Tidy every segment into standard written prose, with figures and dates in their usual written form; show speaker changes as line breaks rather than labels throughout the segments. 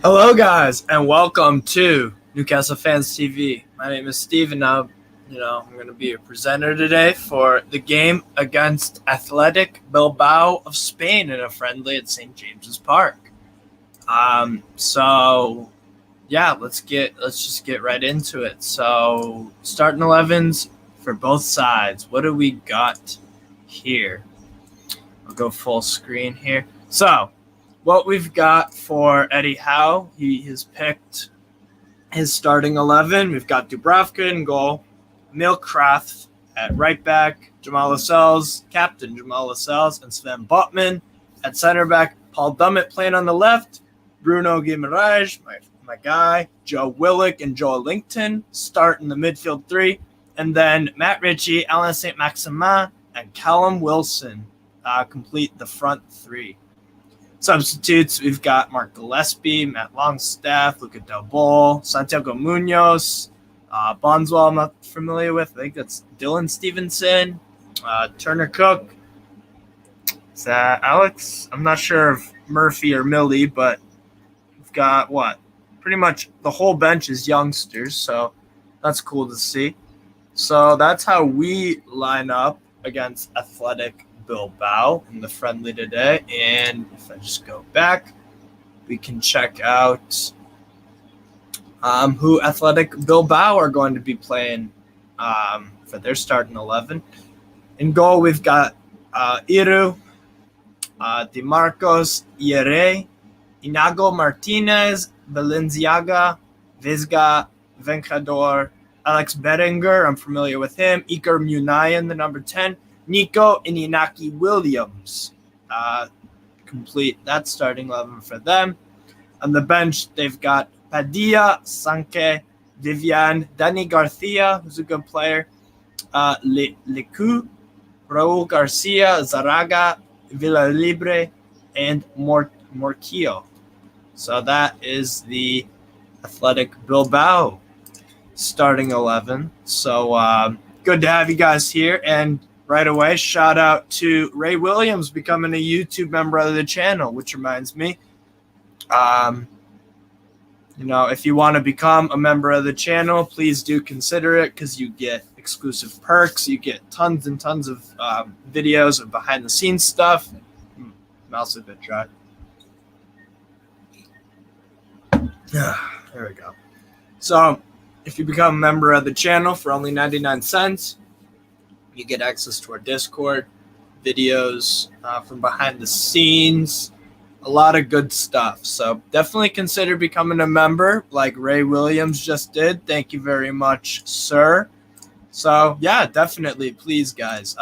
Hello, guys, and welcome to Newcastle Fans TV. My name is Steve, and I'm going to be a presenter today for the game against Athletic Bilbao of Spain in a friendly at St. James's Park. Let's just get right into it. So, starting 11s for both sides. What do we got here? I'll go full screen here. So, what we've got for Eddie Howe, he has picked his starting 11. We've got Dubravka in goal, Emil Kraft at right back, Jamal Lascelles, captain Jamal Lascelles, and Sven Botman at center back, Paul Dummett playing on the left, Bruno Guimaraes, my guy, Joe Willock and Joe Linton start in the midfield three, and then Matt Ritchie, Alain Saint-Maximin, and Callum Wilson complete the front three. Substitutes, we've got Mark Gillespie, Matt Longstaff, Luca Del Bol, Santiago Munoz, Bonzwell I'm not familiar with. I think that's Dylan Stevenson, Turner Cook. Is that Alex? I'm not sure if Murphy or Millie, but we've got pretty much the whole bench is youngsters, so that's cool to see. So that's how we line up against Athletic Bilbao in the friendly today. And if I just go back, we can check out who Athletic Bilbao are going to be playing for their starting 11. In goal, we've got Iru, Di Marcos, Ire, Inago Martinez, Balenciaga, Vizga, Vencador, Alex Berenger, I'm familiar with him, Iker Munian, the number 10, Nico and Inaki Williams complete that starting 11 for them. On the bench, they've got Padilla, Sanke, Vivian, Dani Garcia, who's a good player, Lecu, Raul Garcia, Zaraga, Villalibre, and Morquillo. So that is the Athletic Bilbao starting 11. So good to have you guys here. And right away, shout out to Ray Williams becoming a YouTube member of the channel, which reminds me, if you want to become a member of the channel, please do consider it because you get exclusive perks. You get tons and tons of videos of behind the scenes stuff. Mouth's a bit dry. There we go. So if you become a member of the channel for only 99 cents, you get access to our Discord, videos from behind the scenes, a lot of good stuff. So definitely consider becoming a member like Ray Williams just did. Thank you very much, sir. So, yeah, definitely, please, guys,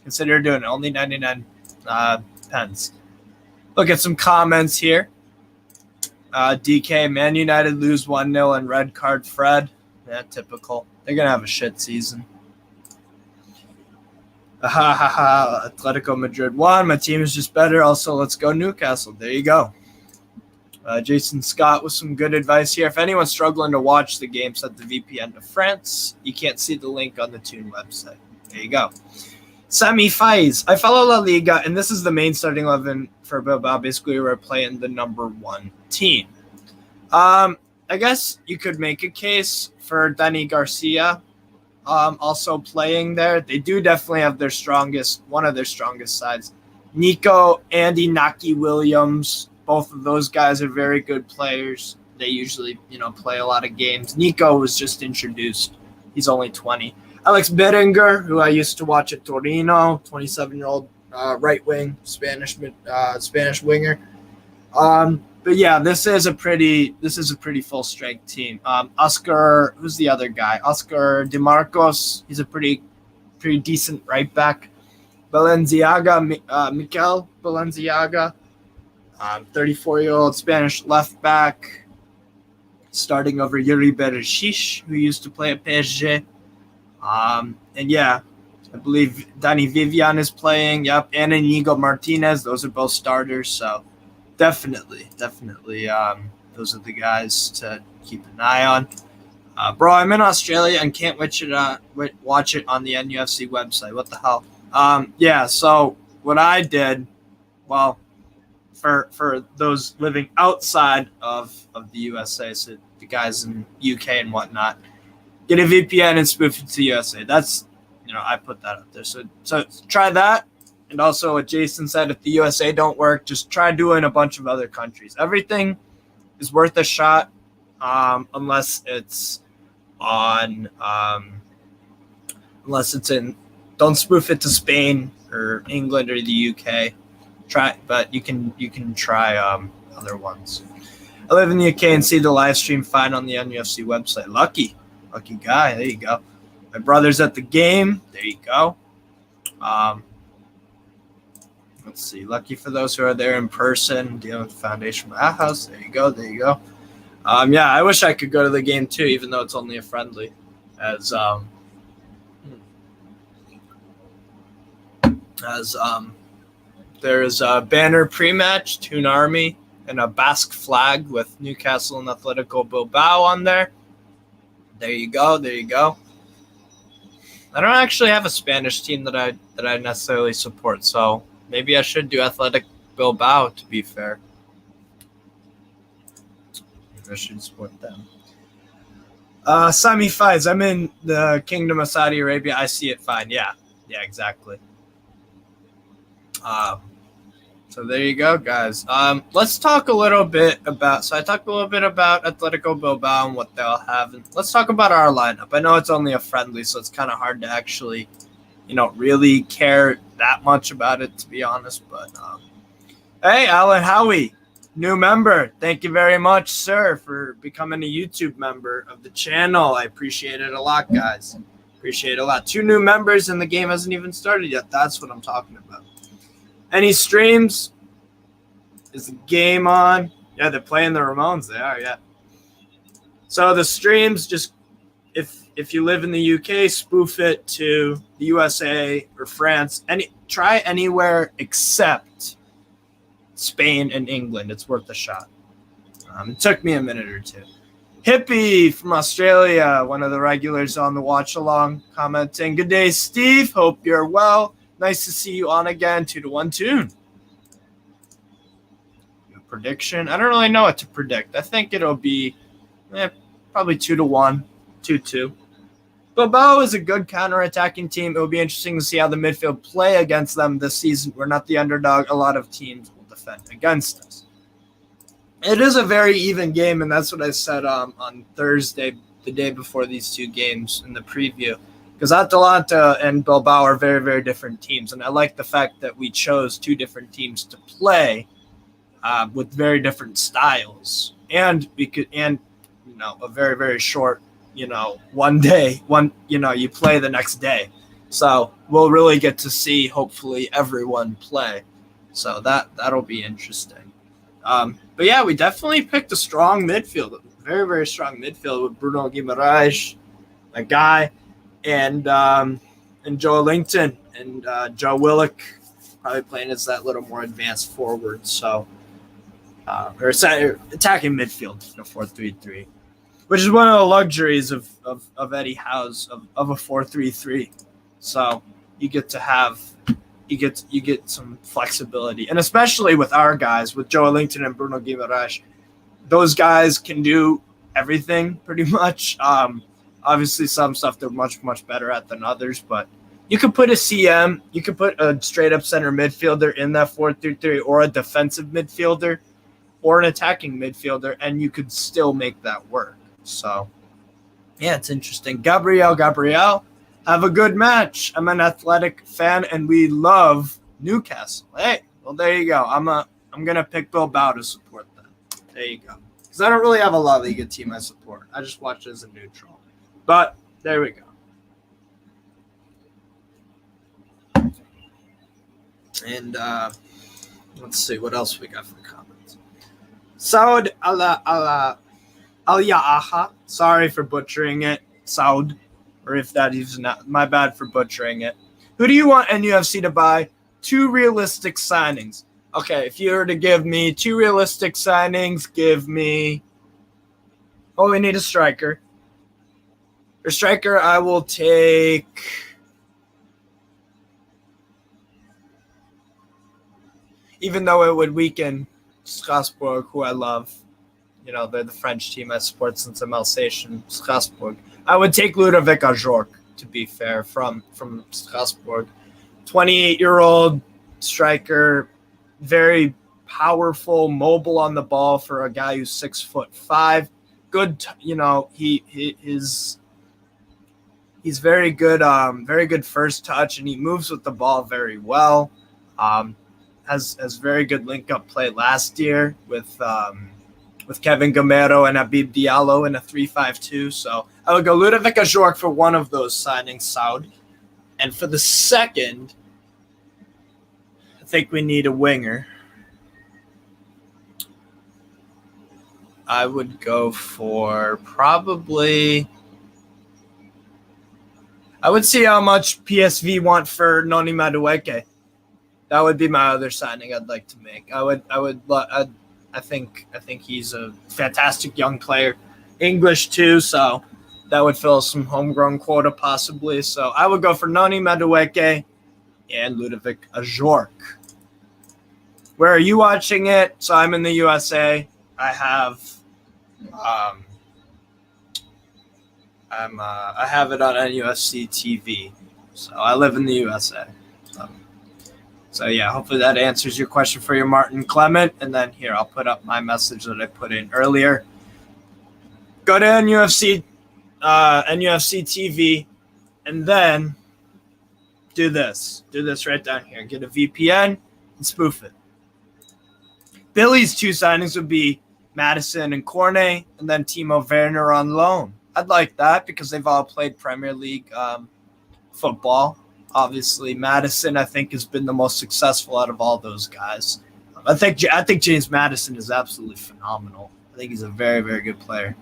consider doing it. Only 99 pence. Look at some comments here. DK, Man United lose 1-0 and red card Fred. Yeah, typical. They're going to have a shit season. Atletico Madrid won. My team is just better. Also, let's go Newcastle. There you go. Jason Scott with some good advice here. If anyone's struggling to watch the game, set the VPN to France. You can't see the link on the Tune website. There you go. Sammy Faiz. I follow La Liga, and this is the main starting 11 for Bilbao. Basically, we're playing the number one team. I guess you could make a case for Dani Garcia also playing there. They do definitely have one of their strongest sides. Nico and Inaki Williams, both of those guys are very good players. They usually, play a lot of games. Nico was just introduced. He's only 20. Alex Berenger, who I used to watch at Torino, 27-year-old right wing Spanish winger. But yeah, this is a pretty full strength team. Oscar, who's the other guy? Oscar Di Marcos. He's a pretty decent right back. Balenciaga, Mikel Balenciaga, 34-year-old Spanish left back, starting over Yuri Bereshish, who used to play at PSG. And yeah, I believe Dani Vivian is playing. Yep, and Inigo Martinez. Those are both starters. So definitely, those are the guys to keep an eye on. Bro, I'm in Australia and can't watch it on the NUFC website. What the hell? Yeah, so what I did, for those living outside of the USA, so the guys in UK and whatnot, get a VPN and spoof it to USA. That's, I put that up there. So try that. And also what Jason said, if the USA don't work, just try doing a bunch of other countries. Everything is worth a shot, unless it's in, don't spoof it to Spain or England or the UK. But you can try other ones. I live in the UK and see the live stream fine on the NUFC website. Lucky guy. There you go. My brother's at the game. There you go. Let's see. Lucky for those who are there in person, dealing with the foundation of my house. There you go. Yeah, I wish I could go to the game too, even though it's only a friendly. There's a banner pre-match, Toon Army, and a Basque flag with Newcastle and Athletico Bilbao on there. There you go. I don't actually have a Spanish team that I necessarily support, so maybe I should do Athletico Bilbao, to be fair. Maybe I should support them. Semi-finals. I'm in the Kingdom of Saudi Arabia. I see it fine. Yeah, exactly. So there you go, guys. Let's talk a little bit about. So I talked a little bit about Atletico Bilbao and what they'll have. And let's talk about our lineup. I know it's only a friendly, so it's kind of hard to actually, really care that much about it, to be honest. But hey, Alan Howe, new member. Thank you very much, sir, for becoming a YouTube member of the channel. I appreciate it a lot, guys. Appreciate it a lot. 2 new members, and the game hasn't even started yet. That's what I'm talking about. Any streams? Is the game on? Yeah, they're playing the Ramones. They are, yeah. So the streams, just if you live in the UK, spoof it to the USA or France. Try anywhere except Spain and England. It's worth a shot. It took me a minute or two. Hippie from Australia, one of the regulars on the watch along, commenting, "Good day, Steve. Hope you're well. Nice to see you on again. 2-1 Toon." Prediction. I don't really know what to predict. I think it'll be probably 2-1, 2-2. Bilbao is a good counter-attacking team. It will be interesting to see how the midfield play against them this season. We're not the underdog. A lot of teams will defend against us. It is a very even game, and that's what I said on Thursday, the day before these 2 games in the preview. Because Atalanta and Bilbao are very, very different teams. And I like the fact that we chose 2 different teams to play with very different styles. And a very, very short, one day, you play the next day. So we'll really get to see, hopefully, everyone play. So that'll be interesting. But yeah, we definitely picked a strong midfield, a very, very strong midfield with Bruno Guimaraes, a guy, and Joe Linton and Joe Willock probably playing as that little more advanced forward. So, or attacking midfield, 4-3-3, which is one of the luxuries of Eddie Howe's of a 4-3-3. So you get some flexibility, and especially with our guys, with Joe Linton and Bruno Guimaraes, those guys can do everything pretty much. Obviously, some stuff they're much, much better at than others, but you could put a CM, you could put a straight-up center midfielder in that 4-3-3, or a defensive midfielder, or an attacking midfielder, and you could still make that work. So, yeah, it's interesting. Gabriel, have a good match. I'm an Athletic fan, and we love Newcastle. Hey, well, there you go. I'm gonna pick Bilbao to support them. There you go. Because I don't really have a La Liga team I support. I just watch it as a neutral. But there we go. And let's see what else we got for comments. Saud Al-Ya'aha. Sorry for butchering it. Saud. Or if that is not, my bad for butchering it. Who do you want NUFC to buy? 2 realistic signings. Okay, if you were to give me 2 realistic signings, give me... Oh, we need a striker. For striker, I will take... even though it would weaken Strasbourg, who I love. You know, they're the French team I support since I'm Alsatian, Strasbourg. I would take Ludovic Ajorc, to be fair, from Strasbourg. 28-year-old striker, very powerful, mobile on the ball for a guy who's 6'5". Good, you know, he's very good first touch, and he moves with the ball very well. Has very good link-up play last year with Kevin Gamero and Habib Diallo in a 3-5-2. So I would go Ludovic Ajorc for one of those signings, Saud. And for the second, I think we need a winger. I would go for probably... I would see how much PSV want for Noni Madueke. That would be my other signing I'd like to make. I think he's a fantastic young player, English too, so that would fill some homegrown quota possibly. So I would go for Noni Madueke and Ludovic Ajorc. Where are you watching it? So I'm in the USA. I have I have it on NUFC TV. So I live in the USA. So yeah, hopefully that answers your question for your Martin Clement. And then here, I'll put up my message that I put in earlier. Go to NUFC TV, and then do this. Do this right down here. Get a VPN and spoof it. Billy's two signings would be Madison and Cornet, and then Timo Werner on loan. I'd like that because they've all played Premier League football. Obviously, Madison, I think, has been the most successful out of all those guys. I think James Madison is absolutely phenomenal. I think he's a very, very good player.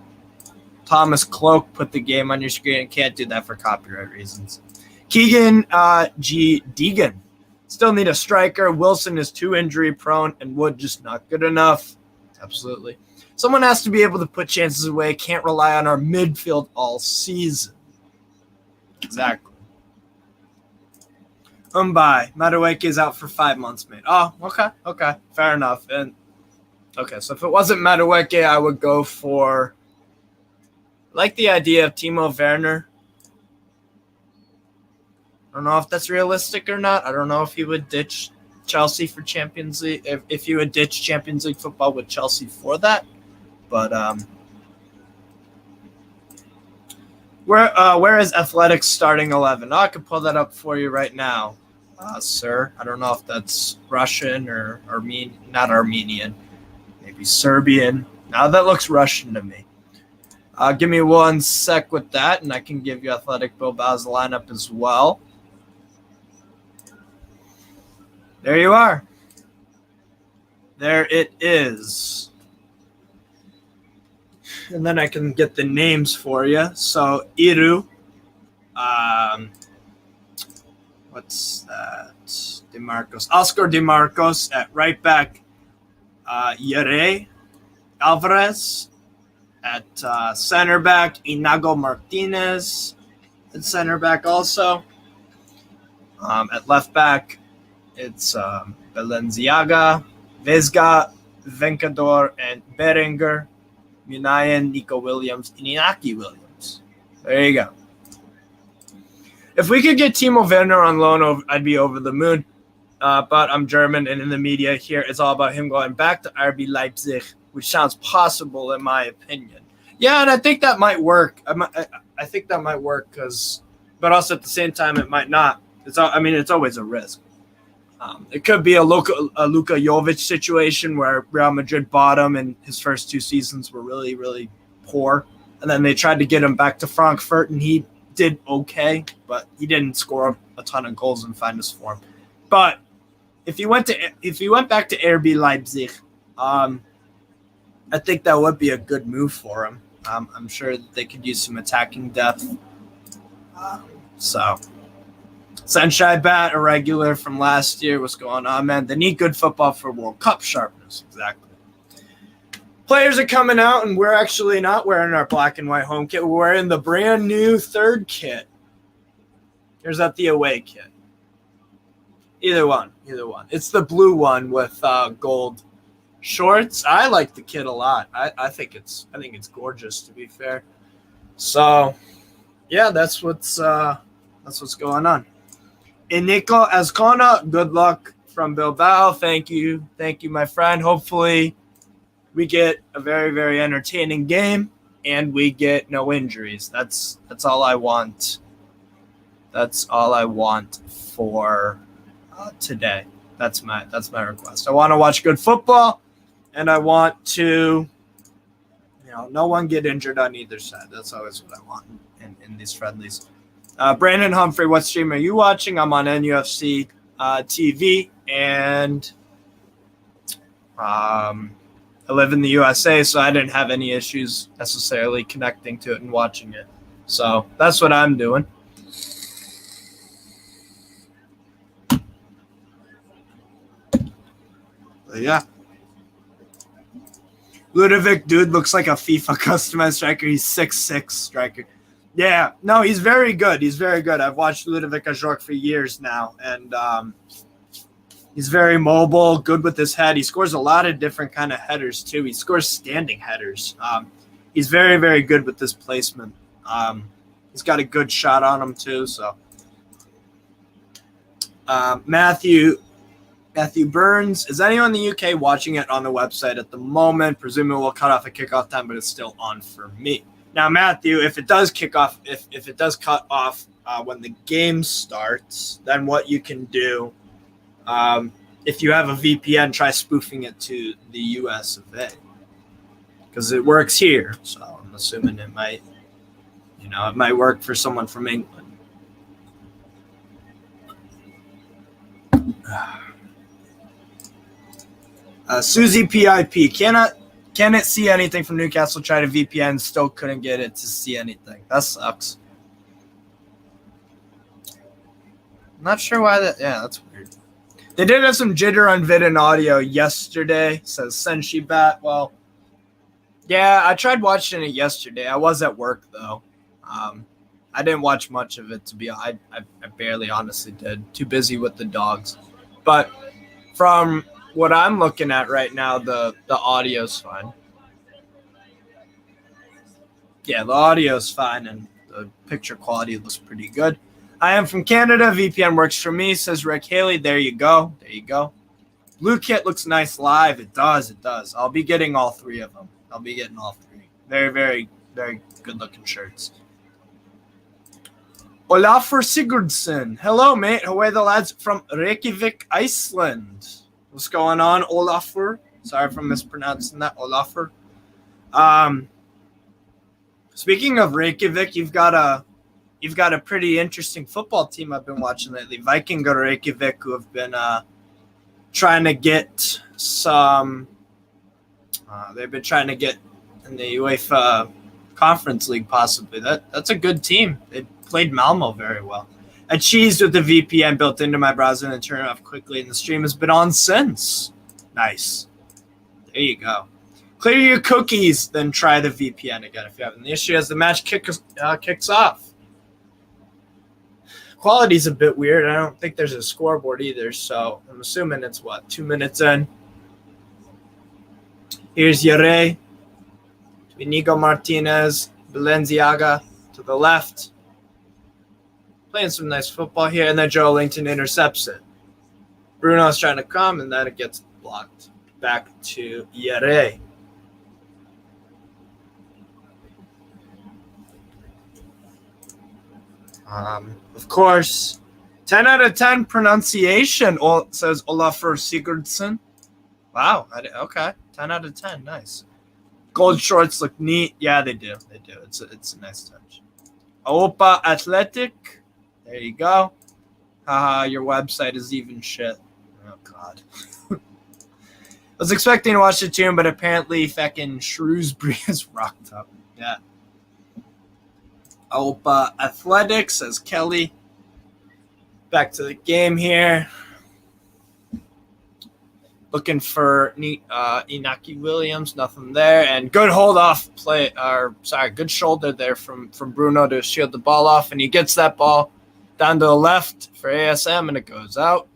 Thomas Cloak put the game on your screen. Can't do that for copyright reasons. Keegan G. Deegan. Still need a striker. Wilson is too injury prone, and Wood just not good enough. Absolutely. Someone has to be able to put chances away. Can't rely on our midfield all season. Exactly. Madueke is out for 5 months, mate. Oh, okay. Fair enough. And okay, so if it wasn't Madueke, I would go for... I like the idea of Timo Werner. I don't know if that's realistic or not. I don't know if he would ditch Chelsea for Champions League. If he would ditch Champions League football with Chelsea for that. But where is Athletics starting 11? Oh, I can pull that up for you right now, sir. I don't know if that's Russian or not Armenian. Maybe Serbian. Now that looks Russian to me. Give me 1 sec with that, and I can give you Athletic Bilbao's lineup as well. There you are. There it is. And then I can get the names for you. So, Iru. What's that? DeMarcos. Oscar DeMarcos at right back. Yere Alvarez. At center back, Inago Martinez at center back also. At left back, it's Balenciaga, Vesga, Venkador, and Berenger, Munayan, Nico Williams, and Inaki Williams. There you go. If we could get Timo Werner on loan, I'd be over the moon. But I'm German, and in the media here, it's all about him going back to RB Leipzig, which sounds possible in my opinion. Yeah, and I think that might work. I think that might work but also at the same time, it might not. It's always a risk. It could be a Luka Jovic situation where Real Madrid bought him and his first 2 seasons were really, really poor. And then they tried to get him back to Frankfurt, and he did okay, but he didn't score a ton of goals and find his form. But if he went back to RB Leipzig, I think that would be a good move for him. I'm sure that they could use some attacking depth. Sunshine Bat, a regular from last year. What's going on, man? They need good football for World Cup sharpness. Exactly. Players are coming out, and we're actually not wearing our black and white home kit. We're wearing the brand new third kit. Here's that the away kit. Either one. It's the blue one with gold shorts. I like the kit a lot. I think it's gorgeous, to be fair. So, yeah, that's what's going on. Eniko Azcona, good luck from Bilbao. Thank you, my friend. Hopefully, we get a very, very entertaining game and we get no injuries. That's all I want. That's all I want for today. That's my request. I want to watch good football, and I want to, no one get injured on either side. That's always what I want in these friendlies. Brandon Humphrey, what stream are you watching? I'm on NUFC TV, and I live in the USA, so I didn't have any issues necessarily connecting to it and watching it. So that's what I'm doing. But yeah. Ludovic, dude, looks like a FIFA customized striker. He's 6'6" striker. Yeah, no, he's very good. I've watched Ludovic Ajorc for years now, and he's very mobile, good with his head. He scores a lot of different kind of headers, too. He scores standing headers. He's very, very good with this placement. He's got a good shot on him, too. So, Matthew Burns, is anyone in the UK watching it on the website at the moment? Presumably we'll cut off at kickoff time, but it's still on for me. Now, Matthew, if it does kick off, if it does cut off when the game starts, then what you can do, if you have a VPN, try spoofing it to the US of A, because it works here. So I'm assuming it might work for someone from England. Susie PIP, can it see anything from Newcastle? Tried a VPN, still couldn't get it to see anything. That sucks. I'm not sure why that. Yeah, that's weird. They did have some jitter on vid and audio yesterday, says Senshibat. Well, yeah, I tried watching it yesterday. I was at work, though. I didn't watch much of it, to be honest. I barely honestly did. Too busy with the dogs. But from what I'm looking at right now, the audio's fine. Yeah, the audio's fine, and the picture quality looks pretty good. I am from Canada. VPN works for me, says Rick Haley. There you go. Blue kit looks nice live. It does. I'll be getting all three of them. Very, very, very good-looking shirts. Olafur Sigurdsson. Hello, mate. How are the lads from Reykjavik, Iceland? What's going on, Olafur? Sorry for mispronouncing that, Olafur. Speaking of Reykjavik, you've got a pretty interesting football team I've been watching lately. Vikingur Reykjavik, who have been trying to get some. They've been trying to get in the UEFA Conference League, possibly. That's a good team. They played Malmo very well. I cheesed with the VPN built into my browser and turned it off quickly, and the stream has been on since. Nice. There you go. Clear your cookies, then try the VPN again if you have the issue as the match kicks off. Quality's a bit weird. I don't think there's a scoreboard either, so I'm assuming it's, 2 minutes in. Here's Yare, Inigo Martinez, Balenciaga to the left. Playing some nice football here, and then Joe Linton intercepts it. Bruno's trying to come, and then it gets blocked. Back to Yare. Of course, 10 out of 10 pronunciation, says Olafur Sigurdsson. Wow, okay, 10 out of 10, nice. Gold shorts look neat. Yeah, they do. It's a nice touch. Opa Athletic. There you go. Your website is even shit. Oh, God. I was expecting to watch the tune, but apparently feckin' Shrewsbury is rocked up. Yeah. Opa Athletics, says Kelly. Back to the game here. Looking for Inaki Williams, nothing there. And good good shoulder there from Bruno to shield the ball off. And he gets that ball Down to the left for ASM, and it goes out.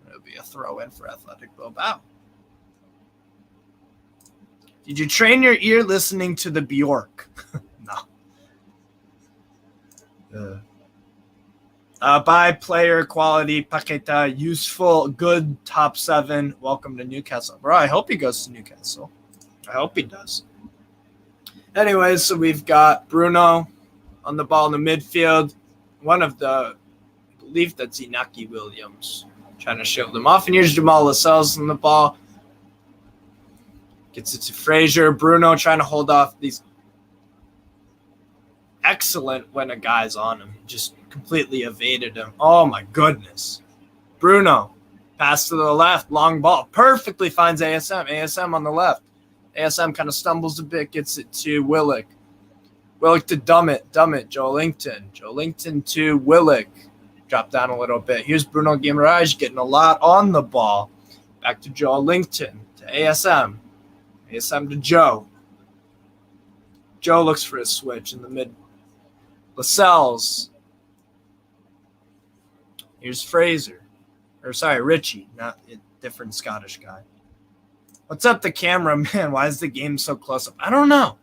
It'll be a throw-in for Athletic Bilbao. Did you train your ear listening to the Bjork? No. By player quality, Paqueta, useful, good, top 7. Welcome to Newcastle. Bro, I hope he goes to Newcastle. I hope he does. Anyways, so we've got Bruno on the ball in the midfield. One of the, I believe that's Inaki Williams, trying to shield them off. And here's Jamal Lascelles on the ball. Gets it to Frazier. Bruno trying to hold off these. Excellent when a guy's on him. Just completely evaded him. Oh, my goodness. Bruno. Pass to the left. Long ball. Perfectly finds ASM. ASM on the left. ASM kind of stumbles a bit. Gets it to Willock. Willock to Dummett. Joe Linton. Joe Linton to Willock. Drop down a little bit. Here's Bruno Guimaraes getting a lot on the ball. Back to Joe Linton. To ASM. ASM to Joe. Joe looks for a switch in the mid. Lascelles. Here's Fraser. Richie. Not a different Scottish guy. What's up, the camera, man? Why is the game so close up? I don't know.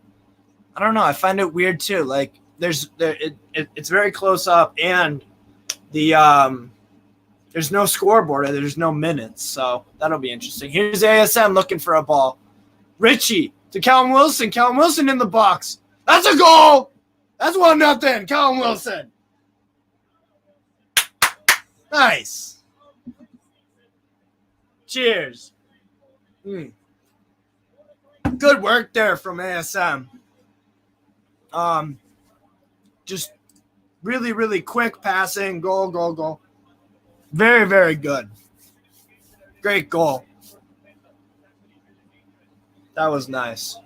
I find it weird too. Like it's very close up, and there's no scoreboard. There's no minutes, so that'll be interesting. Here's ASM looking for a ball. Richie to Callum Wilson. Callum Wilson in the box. That's a goal. That's 1-0. Callum Wilson. Nice. Cheers. Good work there from ASM. Just really, really quick passing. Goal. Very, very good. Great goal. That was nice.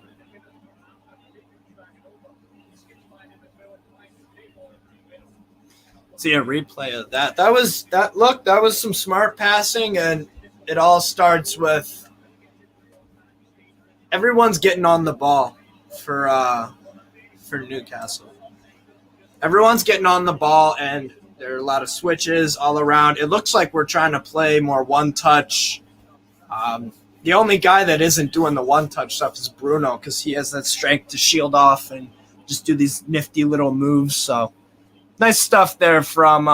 See a replay of that. That was some smart passing, and it all starts with everyone's getting on the ball for Newcastle. Everyone's getting on the ball, and there are a lot of switches all around. It looks like we're trying to play more one-touch. The only guy that isn't doing the one-touch stuff is Bruno, because he has that strength to shield off and just do these nifty little moves. So nice stuff there from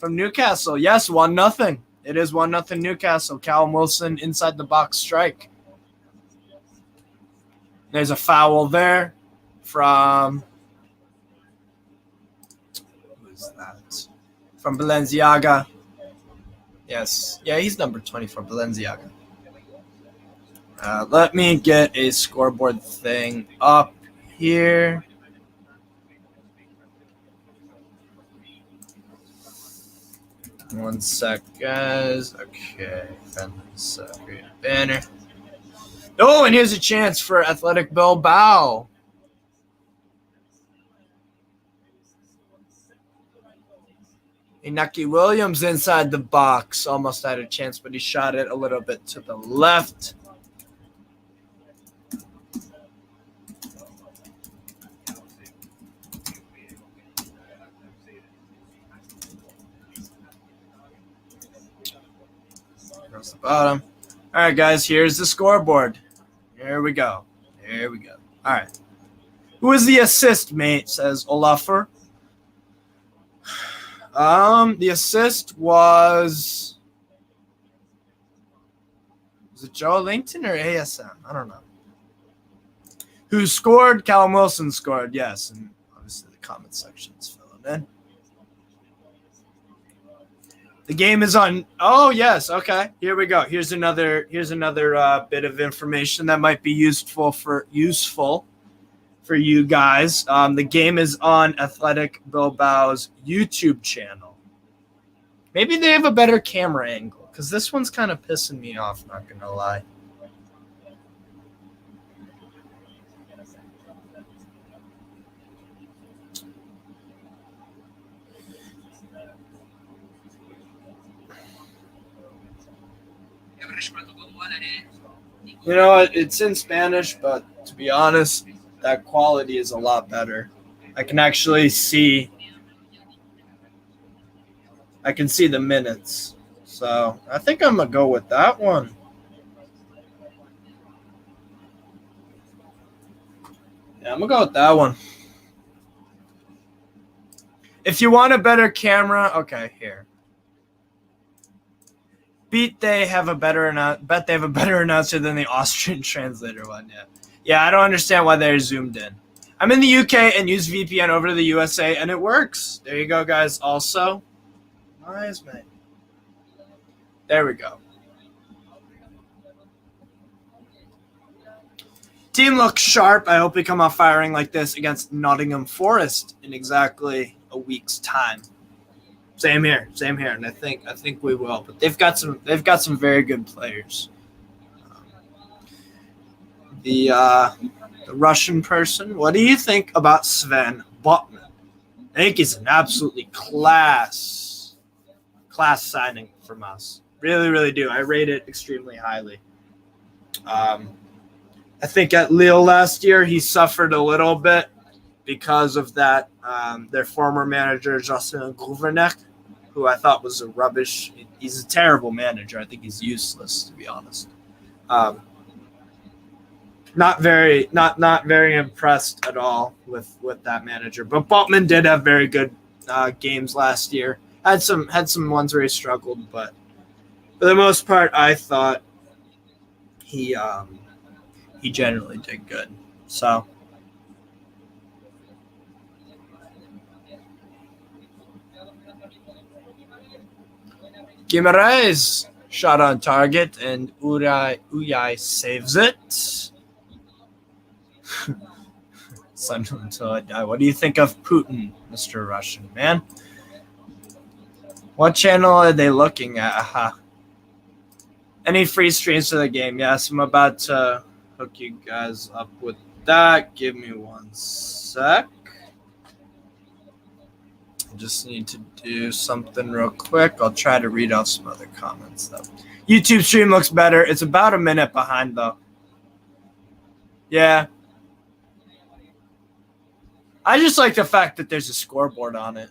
Newcastle. Yes, 1-0. It is 1-0 Newcastle. Callum Wilson inside the box strike. There's a foul there from who's that? From Balenciaga. Yes. Yeah, he's number 24, Balenciaga. Let me get a scoreboard thing up here. One sec, guys. Okay. Create a banner. Oh, and here's a chance for Athletic Bilbao. Inaki Williams inside the box. Almost had a chance, but he shot it a little bit to the left. Across the bottom. All right, guys, here's the scoreboard. Here we go. All right. Who is the assist, mate? Says Olafur. The assist was it Joe Linton or ASM? I don't know. Who scored? Callum Wilson scored, yes. And obviously the comment section's filling in. The game is on. Oh, yes. Okay. Here we go. Here's another bit of information that might be useful for you guys. The game is on Athletic Bilbao's YouTube channel. Maybe they have a better camera angle, because this one's kind of pissing me off, not going to lie. You know, it's in Spanish, but to be honest, that quality is a lot better. I can actually see I can see the minutes. So I think I'm going to go with that one. Yeah, I'm going to go with that one. If you want a better camera, okay, here. Bet they have a better announcer than the Austrian translator one. Yeah. I don't understand why they're zoomed in. I'm in the UK and use VPN over to the USA, and it works. There you go, guys. Also, nice, man. There we go. Team looks sharp. I hope we come off firing like this against Nottingham Forest in exactly a week's time. Same here, and I think we will. But they've got some very good players. The Russian person. What do you think about Sven Botman? I think he's an absolutely class signing from us. Really, really do. I rate it extremely highly. I think at Lille last year he suffered a little bit because of that. Their former manager Jocelyn Gouvernet, who I thought was a rubbish. He's a terrible manager. I think he's useless, to be honest. Not very impressed at all with that manager. But Botman did have very good games last year. Had some ones where he struggled, but for the most part, I thought he generally did good. So. Guimaraes shot on target, and Uyai saves it. Until I die. What do you think of Putin, Mr. Russian man? What channel are they looking at? Aha. Any free streams for the game? Yes, I'm about to hook you guys up with that. Give me one sec. I just need to do something real quick. I'll try to read off some other comments, though. YouTube stream looks better. It's about a minute behind, though. Yeah. I just like the fact that there's a scoreboard on it.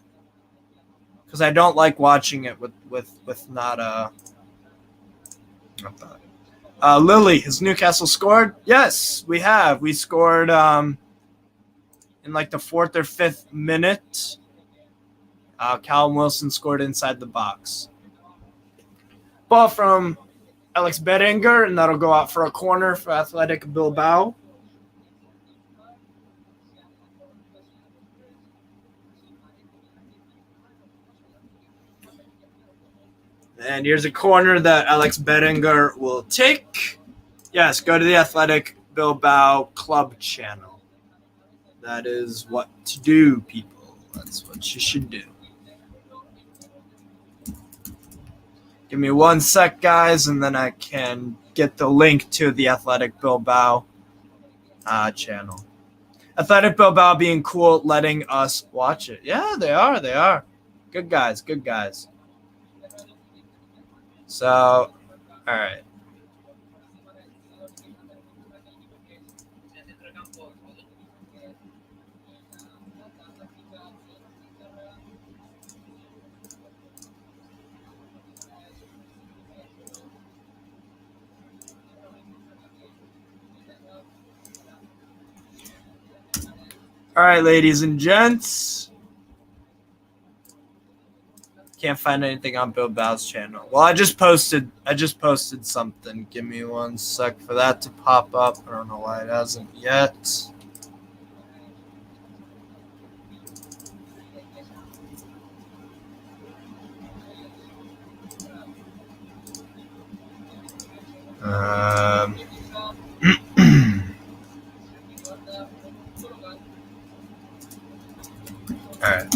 Because I don't like watching it with not that. Lily, has Newcastle scored? Yes, we have. We scored in like the 4th or 5th minute. Callum Wilson scored inside the box. Ball from Alex Berenguer, and that'll go out for a corner for Athletico Bilbao. And here's a corner that Alex Berenguer will take. Yes, go to the Athletic Bilbao club channel. That is what to do, people. That's what you should do. Give me one sec, guys, and then I can get the link to the Athletic Bilbao channel. Athletic Bilbao being cool, letting us watch it. Yeah, they are. Good guys. So, all right. All right, ladies and gents. Can't find anything on Bilbao's channel. Well, I just posted something. Give me one sec for that to pop up. I don't know why it hasn't yet. All right,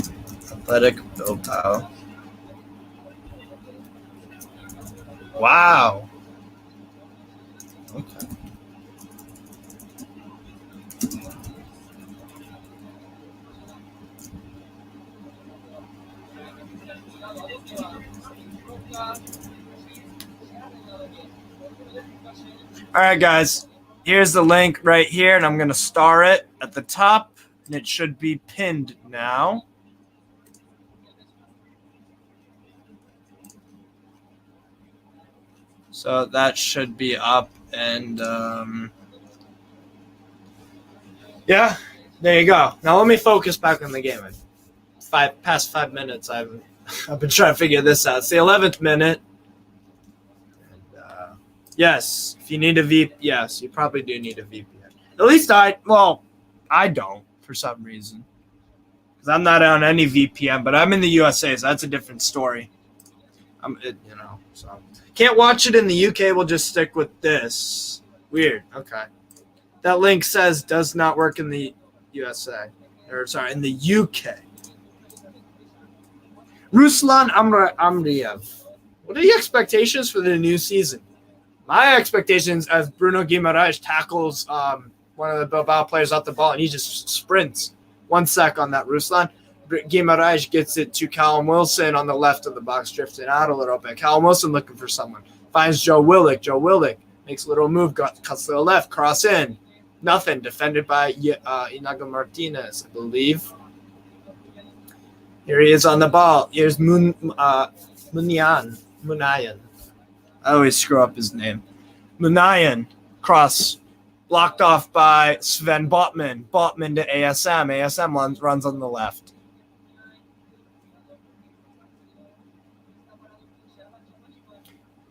Athletic Bilbao. Wow. Okay. All right, guys. Here's the link right here, and I'm going to star it at the top, and it should be pinned now. So that should be up. And, yeah, there you go. Now let me focus back on the game. Past 5 minutes, I've been trying to figure this out. It's the 11th minute. And, yes, if you need a VPN, yes, you probably do need a VPN. At least I don't for some reason. Because I'm not on any VPN, but I'm in the USA, so that's a different story. So can't watch it in the UK. We'll just stick with this. Weird. Okay. That link says does not work in the USA. In the UK. Ruslan Amriev. What are the expectations for the new season? My expectations as Bruno Guimaraes tackles one of the Bilbao players off the ball and he just sprints 1 sec on that Ruslan. Guimaraes gets it to Callum Wilson on the left of the box, drifting out a little bit. Callum Wilson looking for someone. Finds Joe Willock. Joe Willock makes a little move, cuts to the left, cross in. Nothing. Defended by Inago Martinez, I believe. Here he is on the ball. Here's Munayan. I always screw up his name. Munayan. Cross. Blocked off by Sven Botman. Botman to ASM. ASM runs on the left.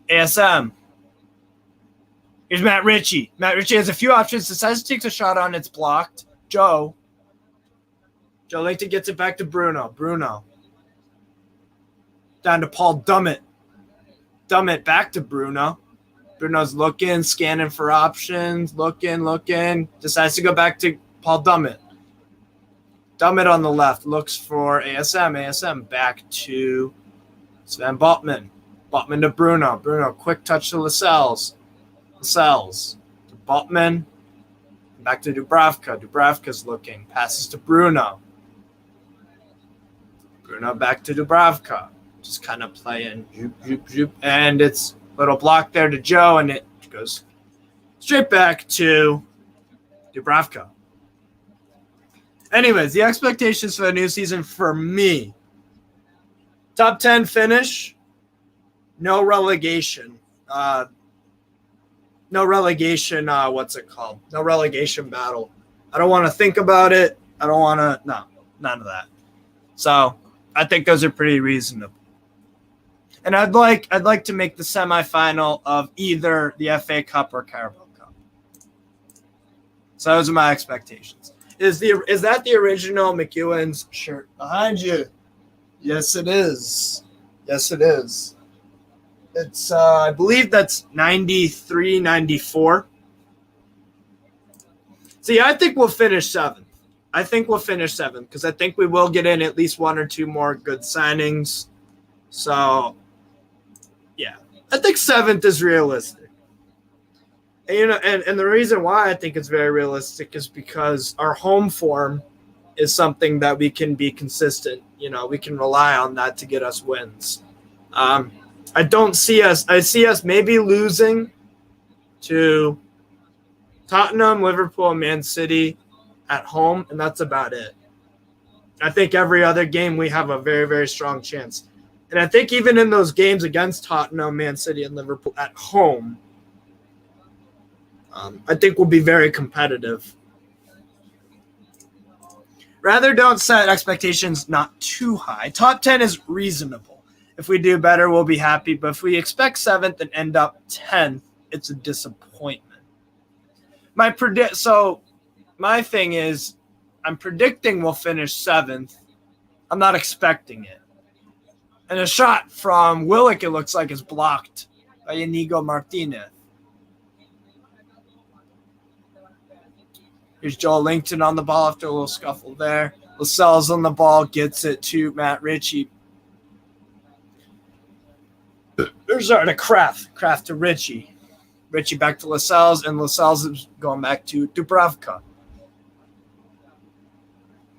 ASM. Here's Matt Ritchie. Matt Ritchie has a few options. Decides to take a shot on. It's blocked. Joe Langton gets it back to Bruno. Bruno. Down to Paul Dummett. Dummett back to Bruno. Bruno's looking, scanning for options. Looking. Decides to go back to Paul Dummett. Dummett on the left. Looks for ASM. ASM back to Sven Botman. Botman to Bruno. Bruno, quick touch to Lascelles. Lascelles to Botman. Back to Dubravka. Dubravka's looking. Passes to Bruno. Bruno back to Dubravka. Just kind of playing. And it's a little block there to Joe, and it goes straight back to Dubravka. Anyways, the expectations for the new season for me. Top 10 finish. No relegation. No relegation, what's it called? No relegation battle. I don't want to think about it. I don't want to, no, none of that. So I think those are pretty reasonable. And I'd like to make the semifinal of either the FA Cup or Carabao Cup. So those are my expectations. Is that the original McEwen's shirt behind you? Yes, it is. Yes, it is. It's, I believe that's 93, 94. See, I think we'll finish 7th. Because I think we will get in at least 1 or 2 more good signings. So, yeah. I think 7th is realistic. And, and the reason why I think it's very realistic is because our home form is something that we can be consistent. We can rely on that to get us wins. I see us maybe losing to Tottenham, Liverpool, and Man City at home, and that's about it. I think every other game we have a very, very strong chance. And I think even in those games against Tottenham, Man City, and Liverpool at home, I think we'll be very competitive. Rather don't set expectations not too high. Top 10 is reasonable. If we do better, we'll be happy. But if we expect 7th and end up 10th, it's a disappointment. My thing is, I'm predicting we'll finish 7th. I'm not expecting it. And a shot from Willock, it looks like, is blocked by Inigo Martinez. Here's Joel Langton on the ball after a little scuffle there. Lascelles on the ball, gets it to Matt Ritchie. There's a Kraft to Ritchie. Ritchie back to Lascelles, and Lascelles is going back to Dubravka.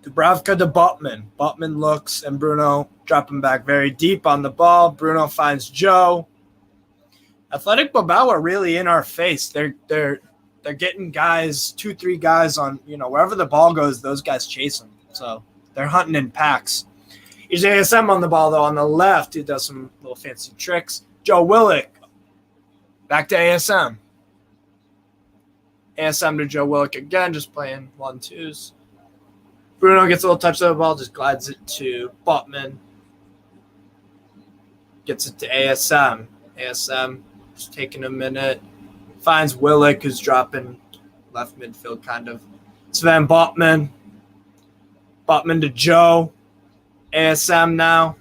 Dubravka to Botman. Botman looks, and Bruno dropping back very deep on the ball. Bruno finds Joe. Athletic Bilbao are really in our face. They're getting guys, 2-3 guys on, wherever the ball goes, those guys chase them. So they're hunting in packs. Here's ASM on the ball, though, on the left. He does some little fancy tricks. Joe Willock Back to ASM. ASM to Joe Willock again, just playing 1-2s. Bruno gets a little touch of the ball, just glides it to Botman. Gets it to ASM. ASM just taking a minute. Finds Willock, who's dropping left midfield, kind of. Sven Botman. Botman to Joe. ASM now.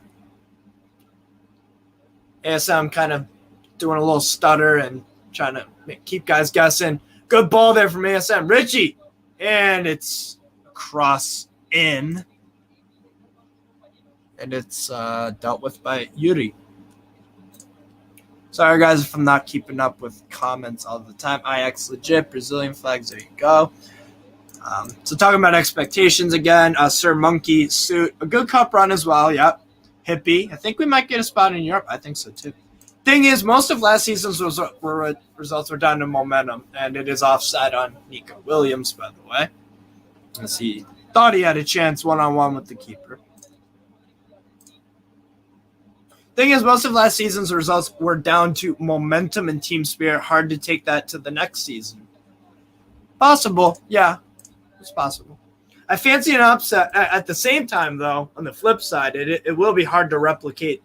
ASM kind of doing a little stutter and trying to keep guys guessing. Good ball there from ASM. Richie. And it's cross in. And it's dealt with by Yuri. Sorry, guys, if I'm not keeping up with comments all the time. IX legit, Brazilian flags, there you go. So talking about expectations again, Sir Monkey suit, a good cup run as well, yep. Hippie, I think we might get a spot in Europe. I think so, too. Thing is, most of last season's results were down to momentum, and it is offside on Nico Williams, by the way, as he thought he had a chance one-on-one with the keeper. Thing is, most of last season's results were down to momentum and team spirit. Hard to take that to the next season. Possible, yeah, it's possible. I fancy an upset. At the same time, though, on the flip side, it will be hard to replicate.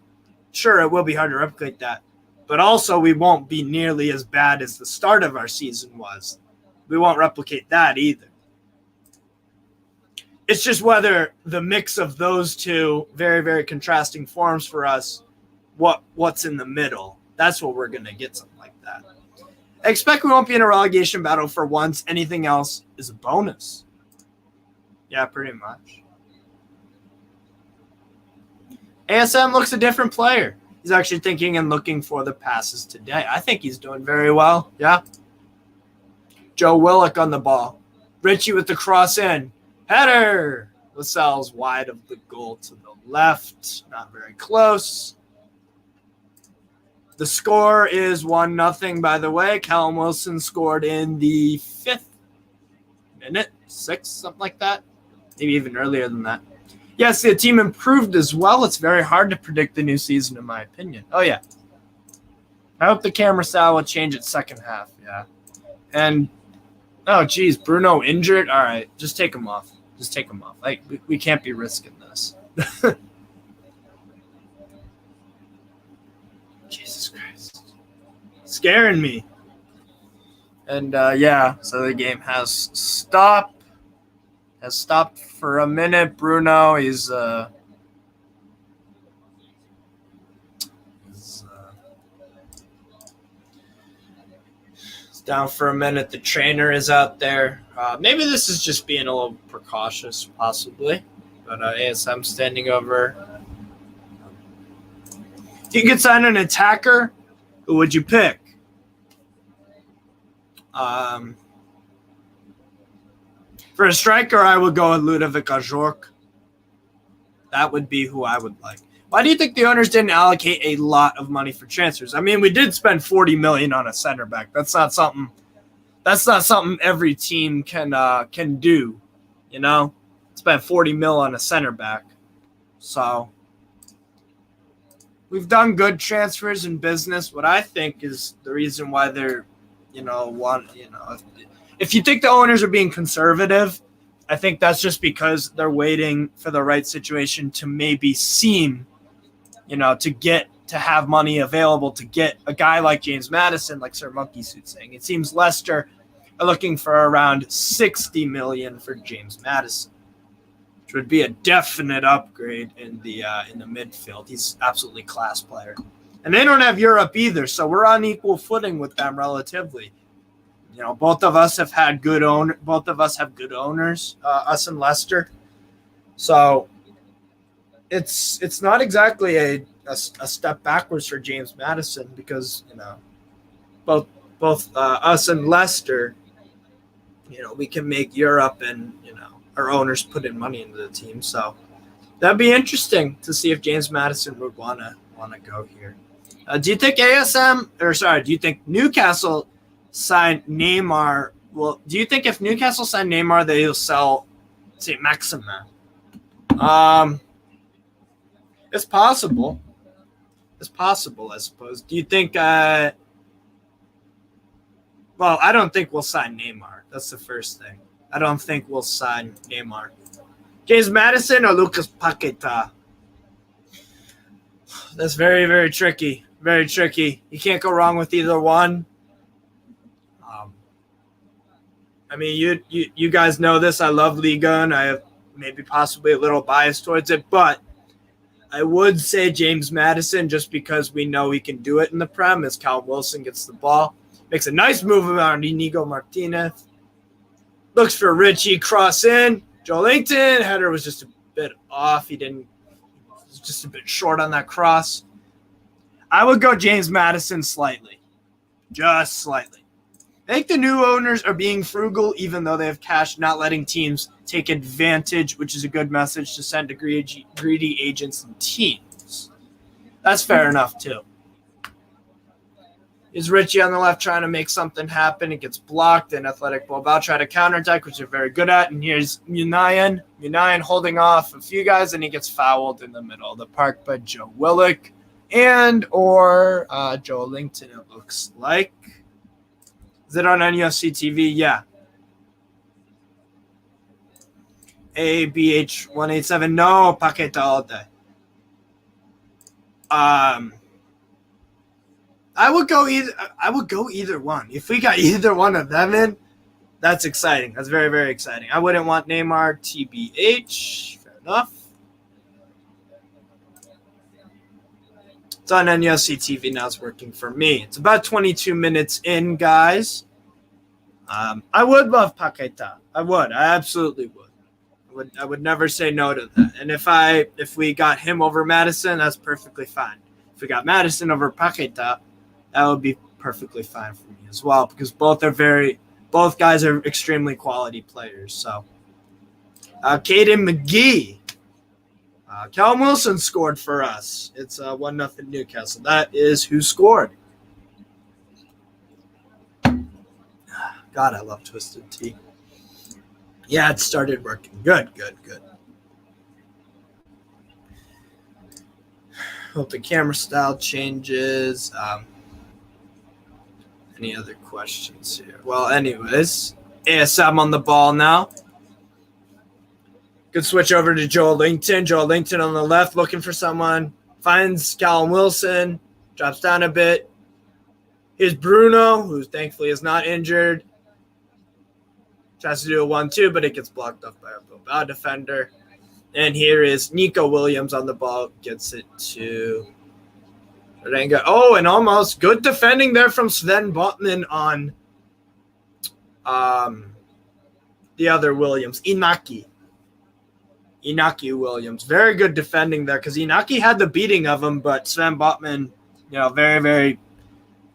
Sure, it will be hard to replicate that. But also, we won't be nearly as bad as the start of our season was. We won't replicate that either. It's just whether the mix of those two very, very contrasting forms for us, what's in the middle. That's what we're going to get, something like that. I expect we won't be in a relegation battle for once. Anything else is a bonus. Yeah, pretty much. ASM looks a different player. He's actually thinking and looking for the passes today. I think he's doing very well. Yeah. Joe Willock on the ball. Richie with the cross in. Header. Lascelles wide of the goal to the left. Not very close. The score is 1-0, by the way. Callum Wilson scored in the 5th minute, 6th, something like that. Maybe even earlier than that. Yes, the team improved as well. It's very hard to predict the new season, in my opinion. Oh, yeah. I hope the camera style will change its second half, yeah. And, oh, geez, Bruno injured? All right, just take him off. Just take him off. Like, we can't be risking this. Jesus Christ. Scaring me. And, yeah, so the game has stopped. Has stopped for a minute. Bruno, he's down for a minute. The trainer is out there. Maybe this is just being a little precautious, possibly. But ASM standing over. If you could sign an attacker, who would you pick? For a striker, I would go with Ludovic Ajorc. That would be who I would like. Why do you think the owners didn't allocate a lot of money for transfers? I mean, we did spend $40 million on a center back. That's not something every team can do. You know, spend $40 million on a center back. So we've done good transfers in business. What I think is the reason why they're, if you think the owners are being conservative, I think that's just because they're waiting for the right situation to maybe seem, to have money available to get a guy like James Maddison, like Sir Monkey Suit's saying. It seems Leicester are looking for around $60 million for James Maddison, which would be a definite upgrade in the midfield. He's absolutely class player. And they don't have Europe either, so we're on equal footing with them relatively. Both of us have had good both of us have good owners, us and Leicester. So it's not exactly a step backwards for James Maddison because both us and Leicester, we can make Europe and our owners put in money into the team. So that'd be interesting to see if James Maddison would wanna go here. Do you think do you think Newcastle sign Neymar? Well, do you think if Newcastle sign Neymar, they'll sell saint-maximin? It's possible. It's possible, I suppose. Do you think Well, I don't think we'll sign Neymar. That's the first thing. I don't think we'll sign Neymar. James Maddison or Lucas Paqueta? That's very, very tricky. Very tricky. You can't go wrong with either one. I mean, you guys know this. I love Liga, and I have maybe possibly a little bias towards it, but I would say James Maddison just because we know he can do it in the Prem as Callum Wilson gets the ball. Makes a nice move around Inigo Martinez. Looks for Richie, cross in. Joelinton, header was just a bit off. He was just a bit short on that cross. I would go James Maddison slightly. Just slightly. I think the new owners are being frugal, even though they have cash, not letting teams take advantage, which is a good message to send to greedy agents and teams. That's fair enough, too. Is Richie on the left trying to make something happen? It gets blocked, and Athletico Bilbao try to counterattack, which they're very good at. And here's Munian. Munian holding off a few guys, and he gets fouled in the middle of the park by Joe Willock or Joe Linton, it looks like. Is it on NUFC TV? Yeah. ABH187. No, Paqueta all day. I would go either one. If we got either one of them in, that's exciting. That's very, very exciting. I wouldn't want Neymar, TBH. Fair enough. It's on NUFC TV now. It's working for me. It's about 22 minutes in, guys. I would love Paqueta. I would. I absolutely would. I would never say no to that. And if we got him over Maddison, that's perfectly fine. If we got Maddison over Paqueta, that would be perfectly fine for me as well, because both guys are extremely quality players. So, Caden McGee. Callum Wilson scored for us. It's 1-0 Newcastle. That is who scored. God, I love Twisted Tea. Yeah, it started working. Good. Hope the camera style changes. Any other questions here? Well, anyways, ASM on the ball now. Good switch over to Joe Linton. Joe Linton on the left looking for someone. Finds Callum Wilson. Drops down a bit. Here's Bruno, who thankfully is not injured. Tries to do a 1-2, but it gets blocked off by a Bilbao defender. And here is Nico Williams on the ball. Gets it to Renga. Oh, and almost good defending there from Sven Botman on the other Williams, Inaki Williams. Very good defending there because Inaki had the beating of him, but Sven Botman, very, very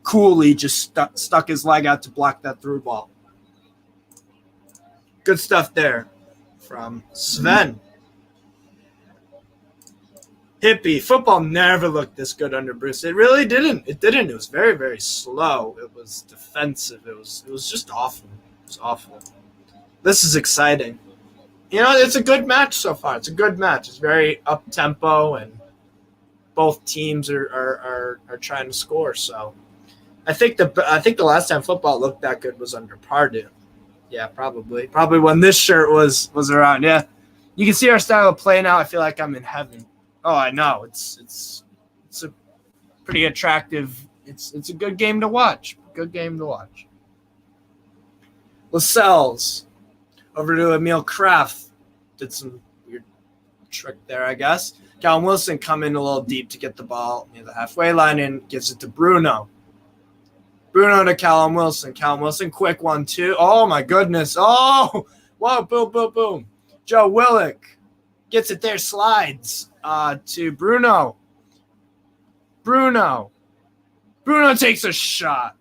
coolly just stuck his leg out to block that through ball. Good stuff there from Sven. Hippie. Football never looked this good under Bruce. It really didn't. It didn't. It was very, very slow. It was defensive. It was just awful. It was awful. This is exciting. It's a good match so far. It's a good match. It's very up-tempo, and both teams are trying to score. So I think the last time football looked that good was under Pardue. Yeah, probably. Probably when this shirt was around. Yeah. You can see our style of play now. I feel like I'm in heaven. Oh, I know. It's a pretty attractive. It's a good game to watch. Good game to watch. Lascelles over to Emil Kraft. Did some weird trick there, I guess. Callum Wilson coming a little deep to get the ball near the halfway line and gives it to Bruno. Bruno to Callum Wilson. Callum Wilson, quick 1-2. Oh, my goodness. Oh, whoa, boom, boom, boom. Joe Willock gets it there, slides to Bruno. Bruno takes a shot.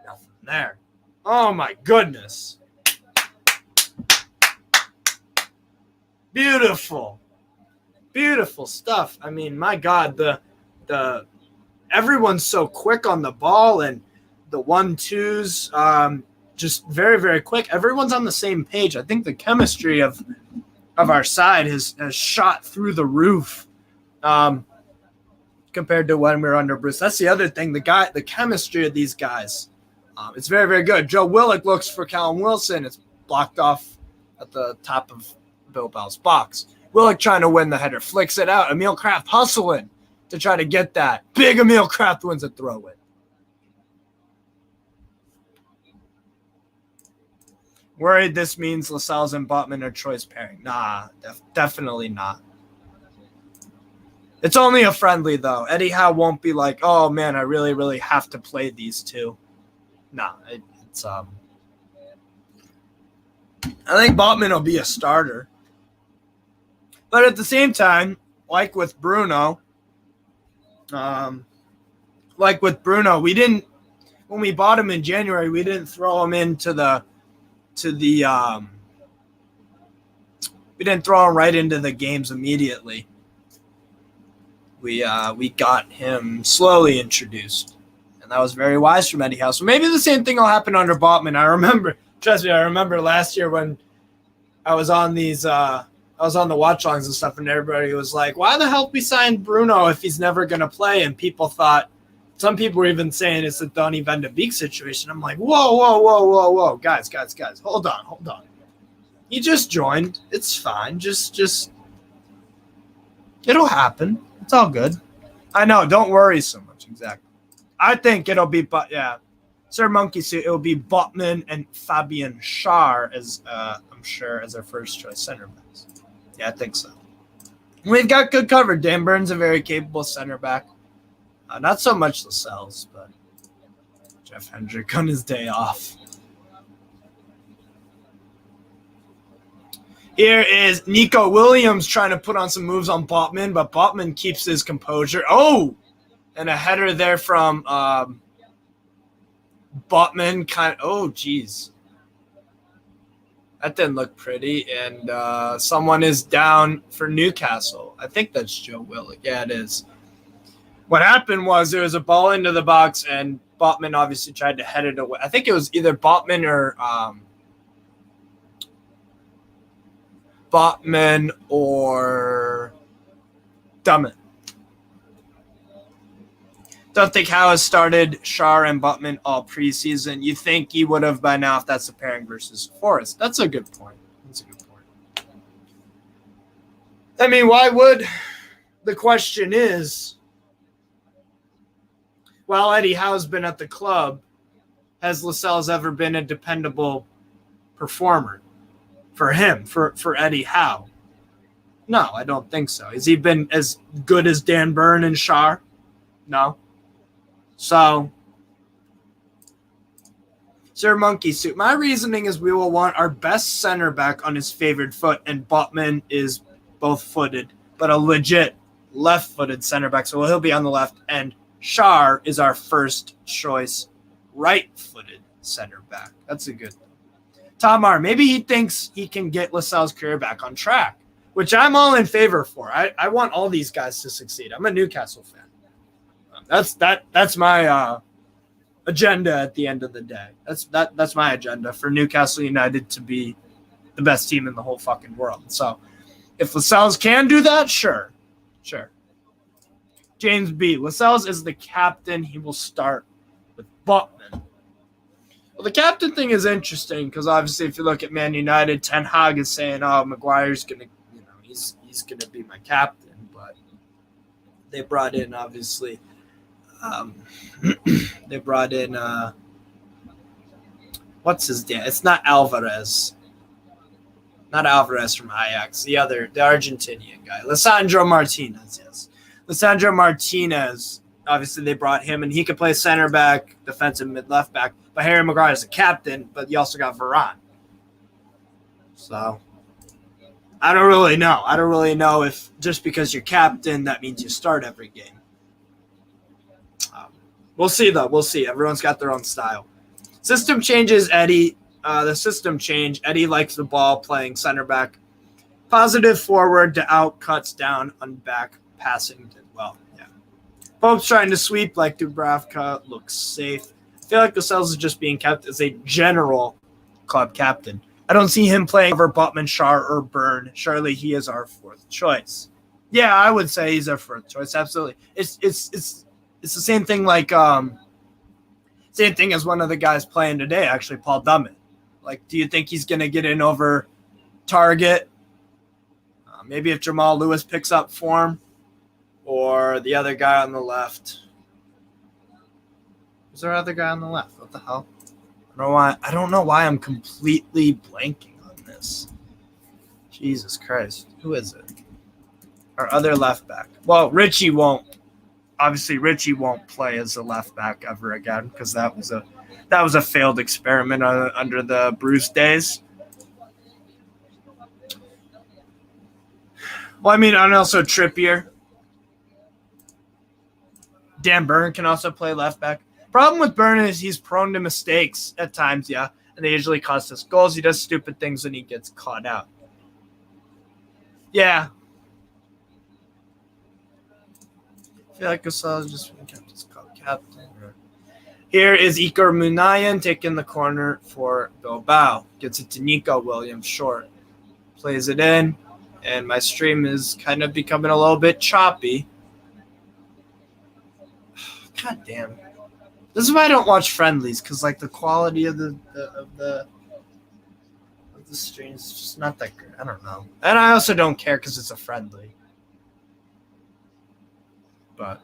Nothing there. Oh, my goodness. Beautiful. Beautiful stuff. I mean, my God, the everyone's so quick on the ball, and the 1-2s just very, very quick. Everyone's on the same page. I think the chemistry of our side has shot through the roof compared to when we were under Bruce. That's the other thing. The chemistry of these guys It's very, very good. Joe Willock looks for Callum Wilson. It's blocked off at the top of Bilbao's box. Willock trying to win the header. Flicks it out. Emil Kraft hustling to try to get that. Big Emil Kraft wins a throw-in. Worried this means Lascelles and Botman are choice pairing. Nah, definitely not. It's only a friendly, though. Eddie Howe won't be like, oh, man, I really, really have to play these two. Nah, it's I think Botman will be a starter. But at the same time, like with Bruno, we didn't, when we bought him in January, we didn't throw him into we didn't throw him right into the games immediately. We got him slowly introduced, and that was very wise from Eddie Howe. So maybe the same thing will happen under Botman. I remember last year when I was on these, I was on the watch-alongs and stuff, and everybody was like, why the hell we signed Bruno if he's never going to play? And people thought, some people were even saying it's the Donny van de Beek situation. I'm like, whoa. Guys. Hold on. He just joined. It's fine. Just it'll happen. It's all good. I know. Don't worry so much. Exactly. I think it'll be, Sir Monkey Suit, it'll be Botman and Fabian Schär as, I'm sure, as our first choice center backs. Yeah, I think so. We've got good cover. Dan Burns, a very capable center back. Not so much Lascelles, but Jeff Hendrick on his day off. Here is Nico Williams trying to put on some moves on Botman, but Botman keeps his composure. Oh, and a header there from Botman. Oh, geez. That didn't look pretty. And someone is down for Newcastle. I think that's Joe Willock. Yeah, it is. What happened was there was a ball into the box, and Botman obviously tried to head it away. I think it was either Botman or Dummett. Don't think Howe has started Schär and Botman all preseason. You think he would have by now if that's the pairing versus Forest. That's a good point. I mean, why would? The question is, while Eddie Howe's been at the club, has Lascelles ever been a dependable performer for him, for Eddie Howe? No, I don't think so. Has he been as good as Dan Burn and Schär? No. So, Sir Monkey Suit, my reasoning is we will want our best center back on his favored foot, and Botman is both-footed, but a legit left-footed center back, so he'll be on the left, and Schär is our first choice right-footed center back. That's a good thing. Tamar, maybe he thinks he can get Lascelles' career back on track, which I'm all in favor for. I want all these guys to succeed. I'm a Newcastle fan. That's my agenda at the end of the day. That's my agenda for Newcastle United to be the best team in the whole fucking world. So if Lascelles can do that, sure. James B. Lascelles is the captain. He will start with Botman. Well, the captain thing is interesting because obviously if you look at Man United, Ten Hag is saying, oh, Maguire's going to, he's going to be my captain. But they brought in, obviously, what's his name? It's not Alvarez. Not Alvarez from Ajax. The Argentinian guy. Lisandro Martinez, yes. Lisandro Martinez, obviously they brought him, and he could play center back, defensive mid, left back. But Harry Maguire is the captain, but you also got Varane. So, I don't really know. I don't really know if just because you're captain, that means you start every game. We'll see, though. We'll see. Everyone's got their own style. System changes, Eddie. The system change. Eddie likes the ball playing center back. Positive forward to out, cuts down, on back, passing did well. Yeah. Pope's trying to sweep like Dubravka. Looks safe. I feel like Lascelles is just being kept as a general club captain. I don't see him playing over Botman, Schär, or Byrne. Surely he is our fourth choice. Yeah, I would say he's our fourth choice. Absolutely. It's the same thing like Same thing as one of the guys playing today, actually, Paul Dummett. Like, do you think he's going to get in over Target? Maybe if Jamal Lewis picks up form, or the other guy on the left. Is there other guy on the left? What the hell? I don't know why I'm completely blanking on this. Jesus Christ. Who is it? Our other left back. Well, Richie won't play as a left back ever again because that was a failed experiment under the Bruce days. Well, I mean, and also Trippier. Dan Burn can also play left back. Problem with Burn is he's prone to mistakes at times, yeah, and they usually cost us goals. He does stupid things when he gets caught out. Yeah. I feel like Gasol just kept his captain. Here is Iker Muniain taking the corner for Bilbao. Gets it to Nico Williams short. Plays it in, and my stream is kind of becoming a little bit choppy. God damn. This is why I don't watch friendlies, because like the quality of the stream is just not that good. I don't know. And I also don't care because it's a friendly. But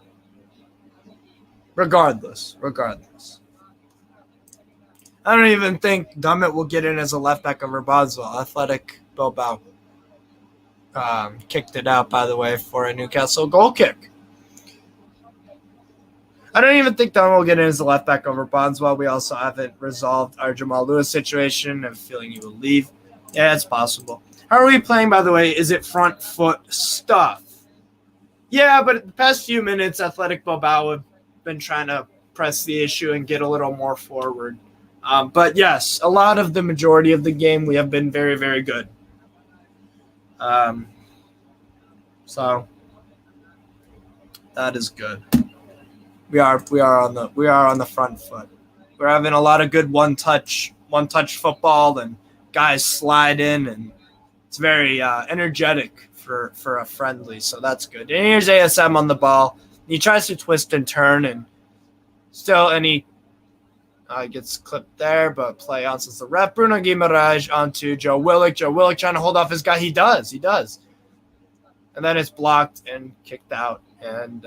regardless. I don't even think Dummett will get in as a left back over Boswell. Athletic Bilbao kicked it out, by the way, for a Newcastle goal kick. I don't even think Dummett will get in as a left back over Boswell. We also haven't resolved our Jamal Lewis situation. I have a feeling he will leave. Yeah, it's possible. How are we playing, by the way? Is it front foot stuff? Yeah, but the past few minutes, Athletic Bilbao have been trying to press the issue and get a little more forward. But yes, a lot of the majority of the game, we have been very, very good. So that is good. We are on the front foot. We're having a lot of good one touch football, and guys slide in, and it's very energetic for a friendly. So that's good. And here's ASM on the ball. He tries to twist and turn, and he gets clipped there, but play on since the ref. Bruno Guimaraes onto Joe Willock. Joe Willock trying to hold off his guy. He does. And then it's blocked and kicked out, and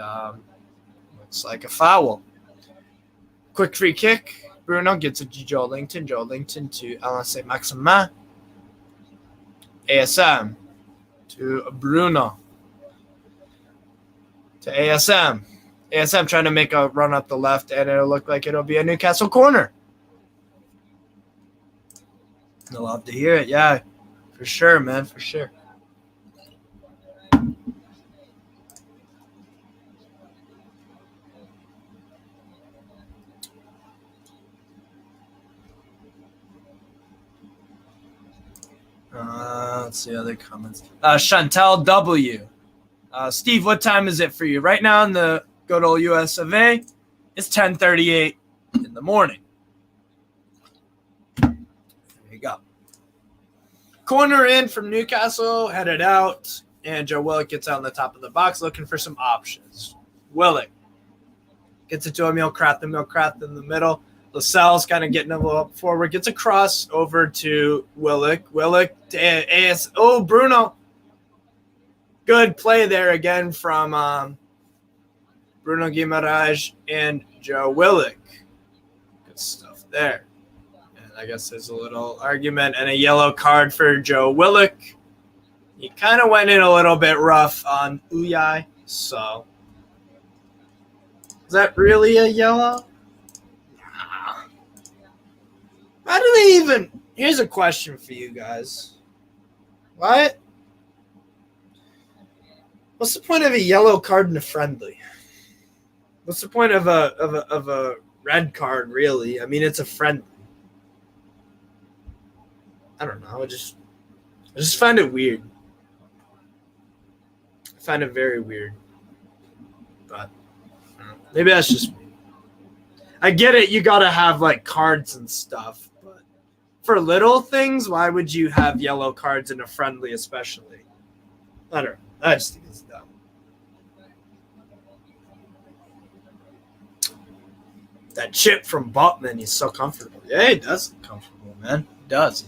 looks like a foul. Quick free kick. Bruno gets it to Joe Linton. Joe Linton to saint-maximin. ASM to Bruno. To ASM. ASM trying to make a run up the left, and it'll look like it'll be a Newcastle corner. I'd love to hear it. Yeah, for sure, man, for sure. Let's see other comments. Chantel W. Steve, what time is it for you? Right now in the good old US of A, it's 10:38 in the morning. There you go. Corner in from Newcastle, headed out, and Joe Willock gets out on the top of the box looking for some options. Willock gets it to Emil Kraft in the middle. Lascelles kind of getting a little up forward. Gets a cross over to Willock. Willock to AS. Oh, Bruno. Good play there again from Bruno Guimaraes and Joe Willock. Good stuff there. And I guess there's a little argument and a yellow card for Joe Willock. He kind of went in a little bit rough on Uyai. So, is that really a yellow? How do they even... Here's a question for you guys. What? What's the point of a yellow card in a friendly? What's the point of a red card, really? I mean, it's a friendly. I don't know. I just find it weird. I find it very weird. But maybe that's just me. I get it. You got to have, like, cards and stuff. For little things, why would you have yellow cards in a friendly especially? I don't know. I just think it's dumb. That chip from Butman, he's so comfortable. Yeah, he does look comfortable, man. He does.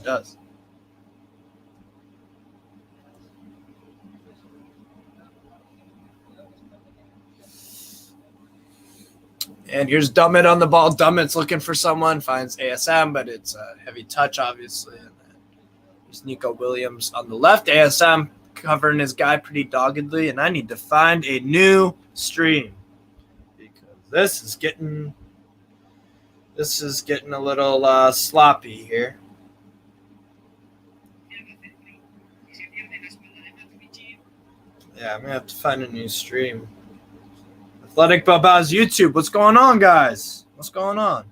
And here's Dummett on the ball. Dummett's looking for someone, finds ASM, but it's a heavy touch, obviously. And then there's Nico Williams on the left. ASM covering his guy pretty doggedly, and I need to find a new stream because this is getting a little sloppy here. Yeah, I'm gonna have to find a new stream. Athletic Bilbao's YouTube. What's going on, guys? What's going on?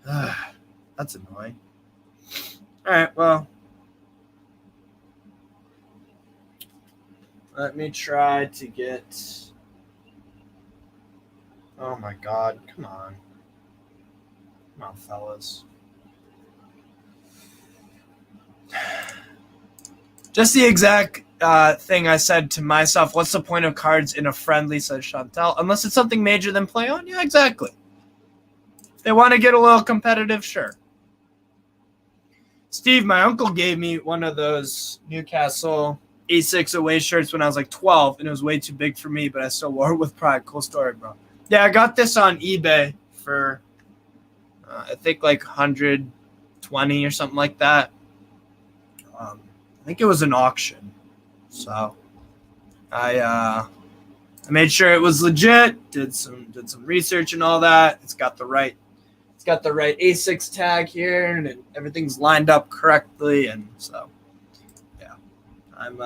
That's annoying. All right, well, let me try to get. Oh my God! Come on, fellas. Just the exact thing I said to myself. What's the point of cards in a friendly, says Chantal? Unless it's something major than play on? Yeah, exactly. If they want to get a little competitive, sure. Steve, my uncle gave me one of those Newcastle A6 away shirts when I was like 12, and it was way too big for me, but I still wore it with pride. Cool story, bro. Yeah, I got this on eBay for, I think, like 120 or something like that. I think it was an auction. So I made sure it was legit, did some research and all that. It's got the right A6 tag here, and everything's lined up correctly, and so yeah, I'm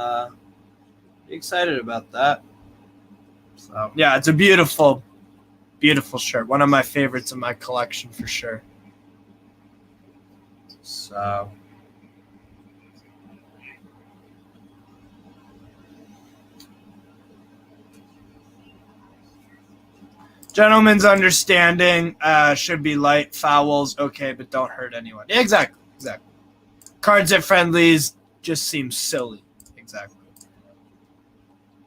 excited about that. So yeah, it's a beautiful shirt. One of my favorites in my collection for sure. So gentleman's understanding should be light. Fouls, okay, but don't hurt anyone. Yeah, exactly. Cards at friendlies just seem silly. Exactly.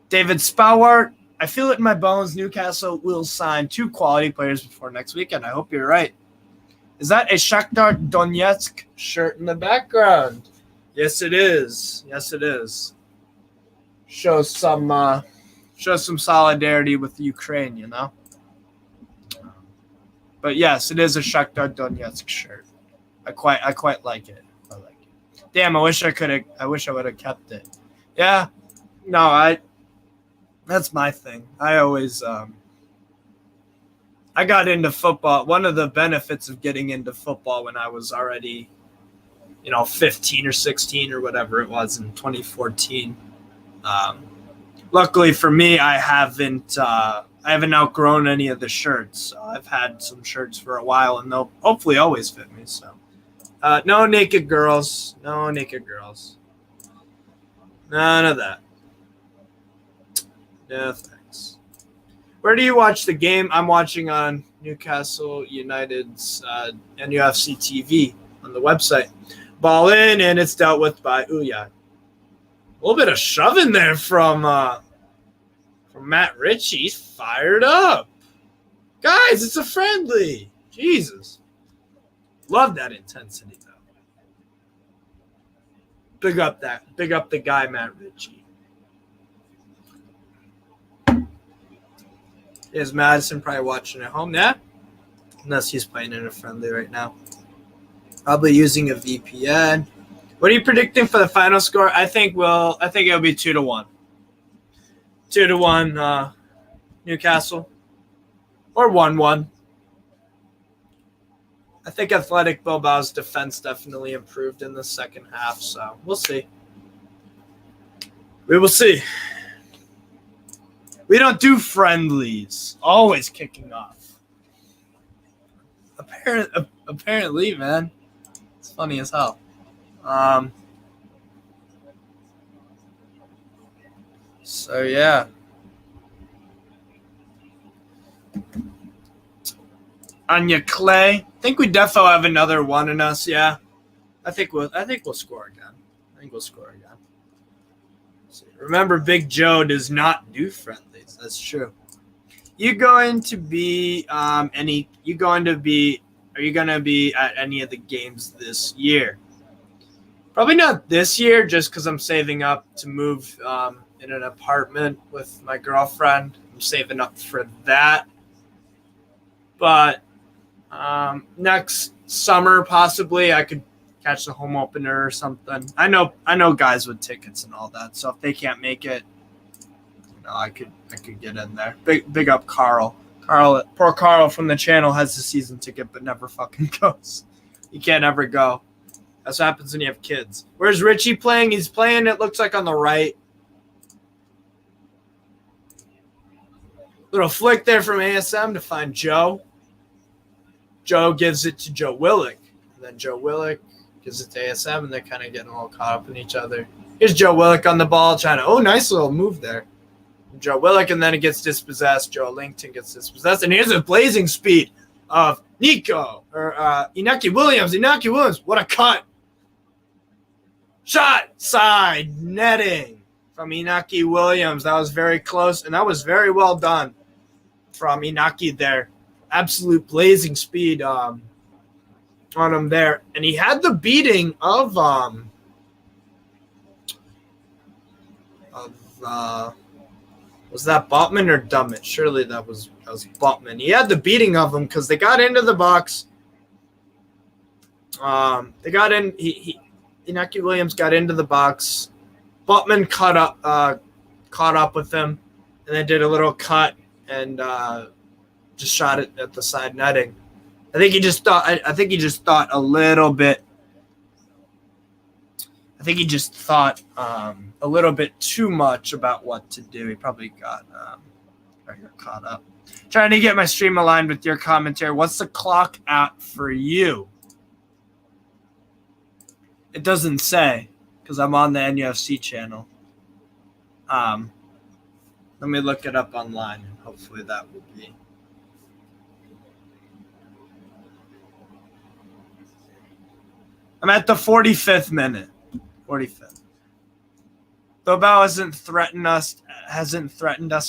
David Spowart, I feel it in my bones. Newcastle will sign 2 quality players before next weekend. I hope you're right. Is that a Shakhtar Donetsk shirt in the background? Yes, it is. Shows some solidarity with Ukraine, you know. But yes, it is a Shakhtar Donetsk shirt. I quite like it. Damn, I wish I would have kept it. Yeah. No, that's my thing. I always I got into football. One of the benefits of getting into football when I was already, 15 or 16 or whatever it was in 2014. Luckily for me, I haven't outgrown any of the shirts. So I've had some shirts for a while, and they'll hopefully always fit me. So, no naked girls. None of that. No thanks. Where do you watch the game? I'm watching on Newcastle United's NUFC TV on the website. Ball in, and it's dealt with by Ouya. A little bit of shoving there from Matt Ritchie. He's fired up. Guys, it's a friendly. Jesus. Love that intensity, though. Big up the guy, Matt Ritchie. Is Madison probably watching at home? Yeah. Unless he's playing in a friendly right now. Probably using a VPN. What are you predicting for the final score? I think it'll be 2-1. 2-1 Newcastle. Or 1-1. I think Athletic Bilbao's defense definitely improved in the second half, so we'll see. We will see. We don't do friendlies. Always kicking off. Apparently, man. It's funny as hell. So, yeah. Anya Clay. I think we defo have another one in us, yeah. I think we'll score again. Remember, Big Joe does not do friendlies. That's true. you going to be Are you going to be at any of the games this year? Probably not this year, just because I'm saving up to move in an apartment with my girlfriend. I'm saving up for that. But next summer, possibly, I could catch the home opener or something. I know guys with tickets and all that. So if they can't make it, I could get in there. Big up Carl. Poor Carl from the channel has the season ticket, but never fucking goes. You can't ever go. That's what happens when you have kids. Where's Richie playing? He's playing, it looks like, on the right. Little flick there from ASM to find Joe. Joe gives it to Joe Willick. And then Joe Willick gives it to ASM, and they're kind of getting all caught up in each other. Here's Joe Willick on the ball, trying to, nice little move there. Joe Willick, and then it gets dispossessed. Joe Linton gets dispossessed. And here's a blazing speed of Inaki Williams. What a cut. Shot side netting from Inaki Williams. That was very close, and that was very well done from Inaki there. Absolute blazing speed on him there. And he had the beating of was that Botman or Dummett? Surely that was Botman. He had the beating of him because they got into the box. They got in. Inaki Williams got into the box. Botman caught up with him, and then did a little cut and just shot it at the side netting. I think he just thought a little bit. I think he just thought a little bit too much about what to do. He probably got caught up. Trying to get my stream aligned with your commentary. What's the clock at for you? It doesn't say because I'm on the NUFC channel. Let me look it up online, and hopefully that will be. I'm at the 45th minute. 45th. Bilbao hasn't threatened us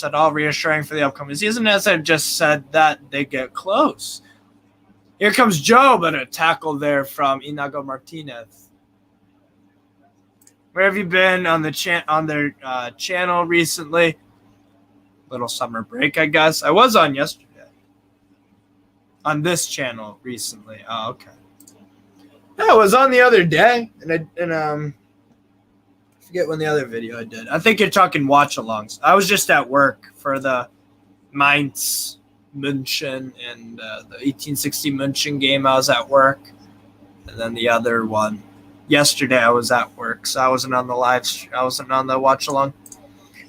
at all, reassuring for the upcoming season. As I've just said, that they get close. Here comes Joe, but a tackle there from Inago Martinez. Where have you been on their channel recently? Little summer break, I guess. I was on yesterday. On this channel recently. Oh, okay. Yeah, I was on the other day, and I forget when the other video I did. I think you're talking watch-alongs. I was just at work for the Mainz München and the 1860 München game. I was at work, and then the other one. Yesterday I was at work, so I wasn't on the I wasn't on the watch along.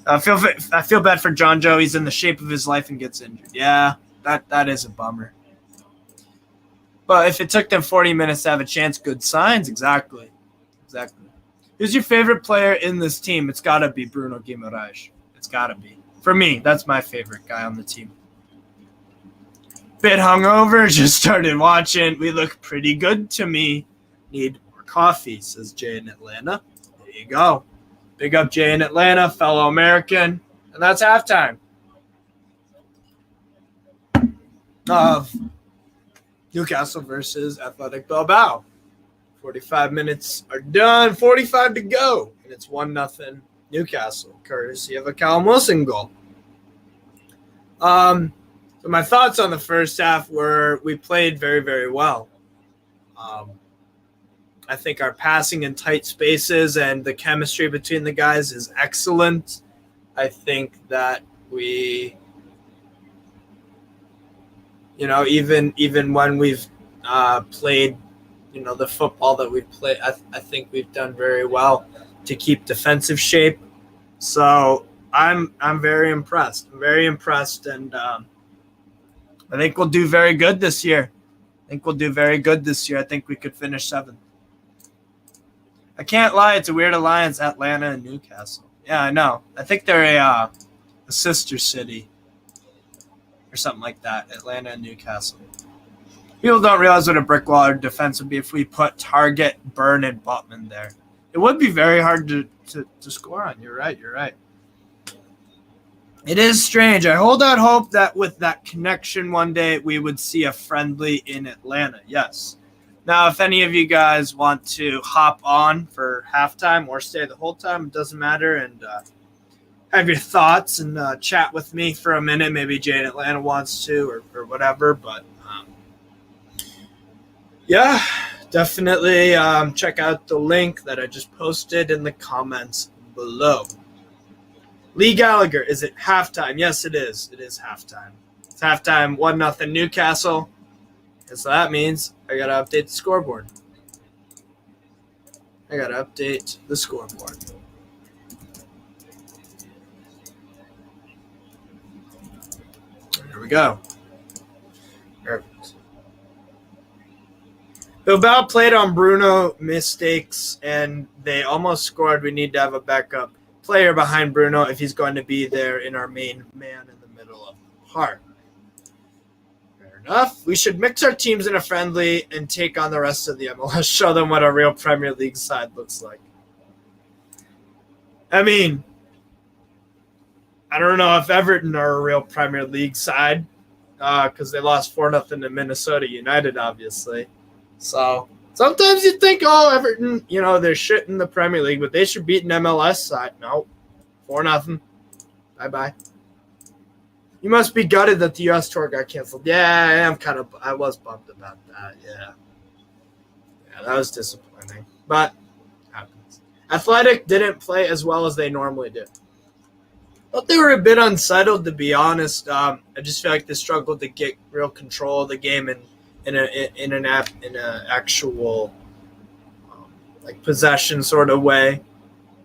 I feel bad for John Joe. He's in the shape of his life and gets injured. Yeah, that is a bummer. But if it took them 40 minutes to have a chance, good signs. Exactly. Who's your favorite player in this team? It's got to be Bruno Guimaraes. It's got to be. For me, that's my favorite guy on the team. Bit hungover, just started watching. We look pretty good to me. Need coffee, says Jay in Atlanta. There you go. Big up Jay in Atlanta, fellow American. And that's halftime of Newcastle versus Athletic Bilbao. 45 minutes are done, 45 to go. And it's 1-0 Newcastle, courtesy of a Callum Wilson goal. So my thoughts on the first half were we played very, very well. I think our passing in tight spaces and the chemistry between the guys is excellent. I think that we, even when we've played, the football that we've played, I think we've done very well to keep defensive shape. So I'm very impressed. And I think we'll do very good this year. I think we could finish 7th. I can't lie, it's a weird alliance, Atlanta and Newcastle. Yeah, I know. I think they're a sister city or something like that, Atlanta and Newcastle. People don't realize what a brick wall or defense would be if we put Target, Burn, and Botman there. It would be very hard to score on. You're right. It is strange. I hold out hope that with that connection one day we would see a friendly in Atlanta. Yes. Now, if any of you guys want to hop on for halftime or stay the whole time, it doesn't matter, and have your thoughts and chat with me for a minute. Maybe Jay in Atlanta wants to or whatever, but yeah, definitely check out the link that I just posted in the comments below. Lee Gallagher, is it halftime? Yes, it is. It is halftime. It's halftime, 1-0 Newcastle. And so that means I got to update the scoreboard. There we go. Perfect. Bilbao played on Bruno mistakes, and they almost scored. We need to have a backup player behind Bruno if he's going to be there in our main man in the middle of the park. Fair enough. We should mix our teams in a friendly and take on the rest of the MLS. Show them what a real Premier League side looks like. I mean, I don't know if Everton are a real Premier League side because they lost 4-0 to Minnesota United, obviously. So sometimes you think, oh, Everton, they're shit in the Premier League, but they should beat an MLS side. No, 4-0. Bye-bye. You must be gutted that the U.S. tour got canceled. Yeah, I was bummed about that, yeah. Yeah, that was disappointing, but happens. Athletic didn't play as well as they normally do. Thought they were a bit unsettled, to be honest. I just feel like they struggled to get real control of the game in an actual like possession sort of way.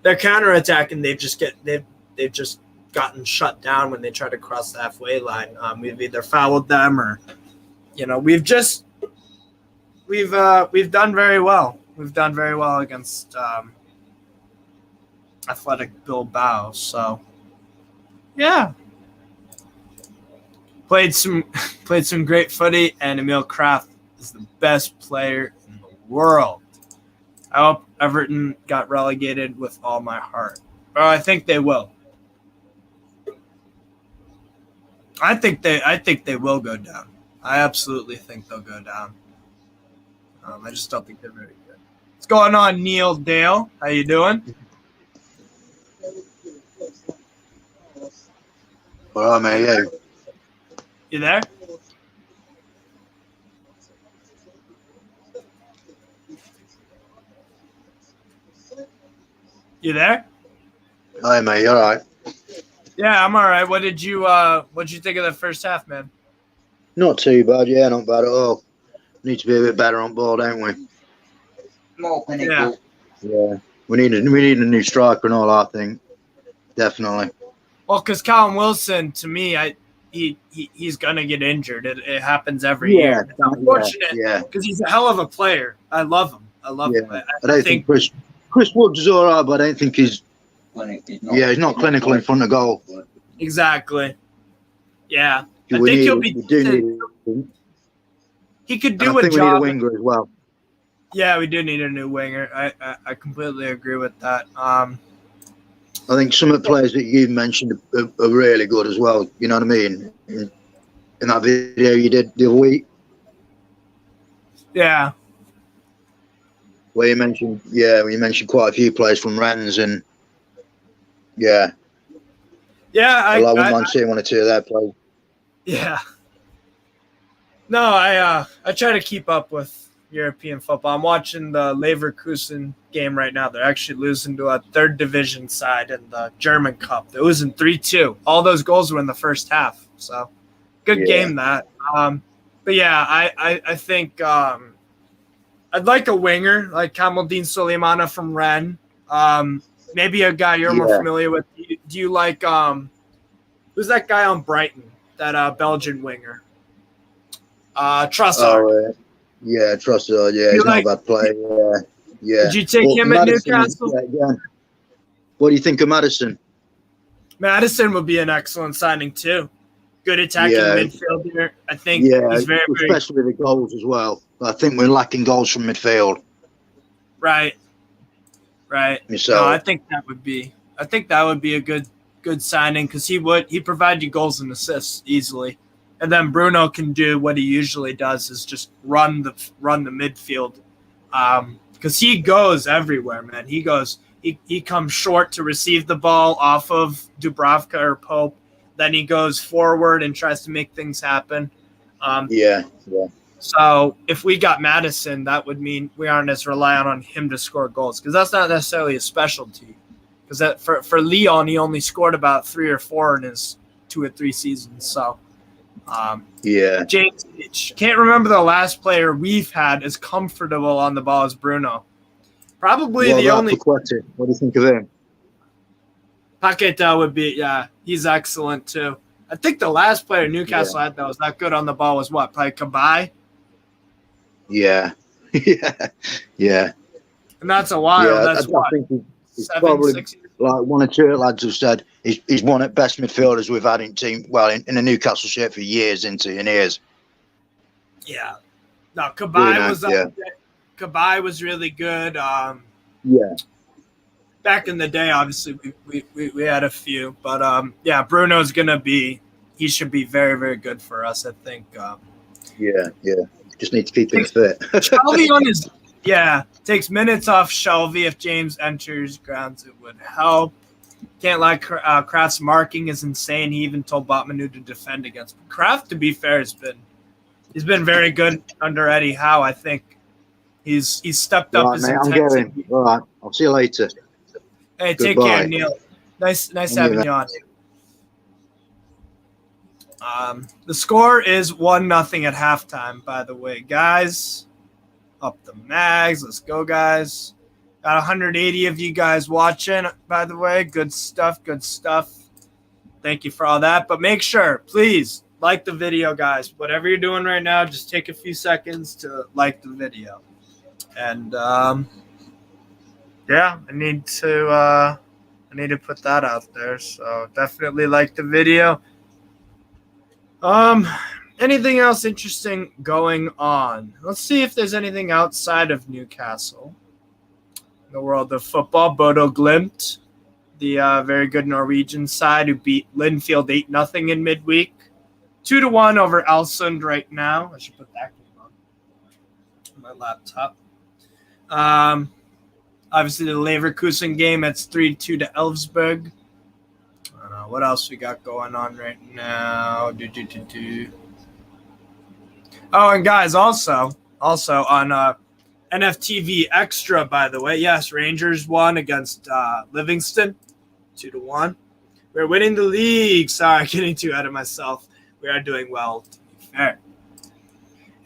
Their counterattacking, they've just gotten shut down when they try to cross the halfway line. We've either fouled them or we've done very well. We've done very well against Athletic Bilbao. So yeah. Played some great footy, and Emil Kraft is the best player in the world. I hope Everton got relegated with all my heart. Well, I think they will. I think they will go down. I absolutely think they'll go down. I just don't think they're very good. What's going on, Neil Dale? How you doing?
All right, mate. Yeah.
You there? You there?
Hi, mate. You all right?
Yeah, I'm all right. What'd you think of the first half, man?
Not too bad. Yeah, not bad at all. Need to be a bit better on ball, don't we?
More clinical.
Yeah. We need a new striker and all. I think definitely.
Well, because Callum Wilson, to me, he's gonna get injured. It happens every year. It's unfortunate because he's a hell of a player. I love him. Him.
I don't think Chris Woods is all right, but I don't think he's not clinical in front of goal.
Exactly. Yeah, I think he'll be. He could do a job.
I think we need a winger as well.
Yeah, we do need a new winger. I completely agree with that.
I think some of the players that you mentioned are really good as well. You know what I mean? In that video you did the other week.
Yeah.
Where you mentioned quite a few players from Rennes and I wouldn't mind seeing one or two of their players.
Yeah. No, I try to keep up with European football. I'm watching the Leverkusen game right now. They're actually losing to a third division side in the German Cup. They're losing 3-2. All those goals were in the first half. So good game that. But yeah, I think I'd like a winger like Kamaldeen Suleimana from Rennes. Maybe a guy you're more familiar with. Do you like who's that guy on Brighton? That Belgian winger. Trossard.
Trossard. Yeah, he's not a bad player. Yeah.
Did you take him at Newcastle?
Yeah. What do you think of Madison?
Madison would be an excellent signing too. Good attacking midfielder. I think he's very,
especially the goals as well. I think we're lacking goals from midfield.
Right.
So
No, I think that would be a good good signing because he provide you goals and assists easily. And then Bruno can do what he usually does is just run the midfield. Because he goes everywhere, man. He comes short to receive the ball off of Dubravka or Pope. Then he goes forward and tries to make things happen.
Yeah.
So if we got Madison, that would mean we aren't as reliant on him to score goals because that's not necessarily a specialty. Because for Lyon, he only scored about 3 or 4 in his 2 or 3 seasons. So, James can't remember the last player we've had as comfortable on the ball as Bruno. Probably the only.
What do you think of him?
Paqueta would be, he's excellent too. I think the last player Newcastle had that was that good on the ball was what? Probably Cabai?
Yeah. Yeah.
And that's a while.
Yeah,
that's
I think he's
7,
probably
6 years.
like one or two lads have said he's one of the best midfielders we've had in the Newcastle shirt for years and years.
Yeah. No, Cabai Cabai was really good. Back in the day, obviously, we had a few. But, Bruno's going to be – he should be very, very good for us, I think.
Yeah. Just need to keep him fit.
Shelvey on his – takes minutes off Shelvey. If James enters grounds, it would help. Can't lie, Kraft's marking is insane. He even told Botmanu to defend against him. Kraft, to be fair, he's been very good under Eddie Howe. I think he's stepped up his intensity.
I'm going. All right. I'll see you later.
Hey,
Goodbye.
Take care, Neil. Nice having you on. The score is 1-0 at halftime, by the way. Guys, up the mags. Let's go, guys. Got 180 of you guys watching, by the way. Good stuff. Thank you for all that. But make sure, please, like the video, guys. Whatever you're doing right now, just take a few seconds to like the video. And, I need to put that out there. So definitely like the video. Anything else interesting going on? Let's see if there's anything outside of Newcastle. In the world of football, Bodo Glimt, the very good Norwegian side who beat Linfield 8-0 in midweek. 2-1 over Elsund right now. I should put that game on my laptop. Obviously, the Leverkusen game, it's 3-2 to Elfsborg. What else we got going on right now? Oh, and guys, also on NFTV Extra, by the way. Yes, Rangers won against Livingston, 2-1. We're winning the league. Sorry, getting too ahead of myself. We are doing well, to be fair.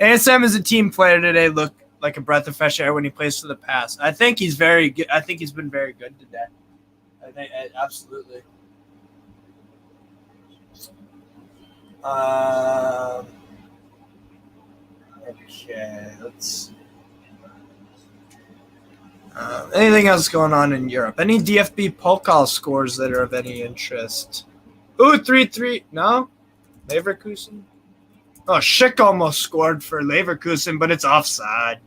ASM is a team player today. Look like a breath of fresh air when he plays for the pass. I think he's very good. I think he's been very good today. I think absolutely. Okay, let's. Anything else going on in Europe? Any DFB Pokal scores that are of any interest? Ooh, 3-3. No? Leverkusen? Oh, Schick almost scored for Leverkusen, but it's offside.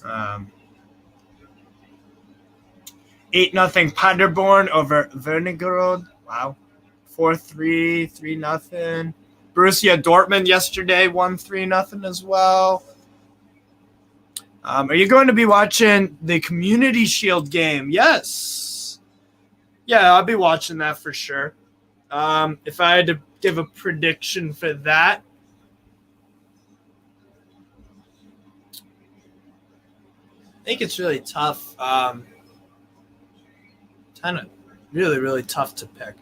8-0 Paderborn over Wernigerode. Wow. 4-3, 3-0. Borussia Dortmund yesterday won 3-0 as well. Are you going to be watching the Community Shield game? Yes. Yeah, I'll be watching that for sure. If I had to give a prediction for that, I think it's really tough. Kind of really, really tough to pick.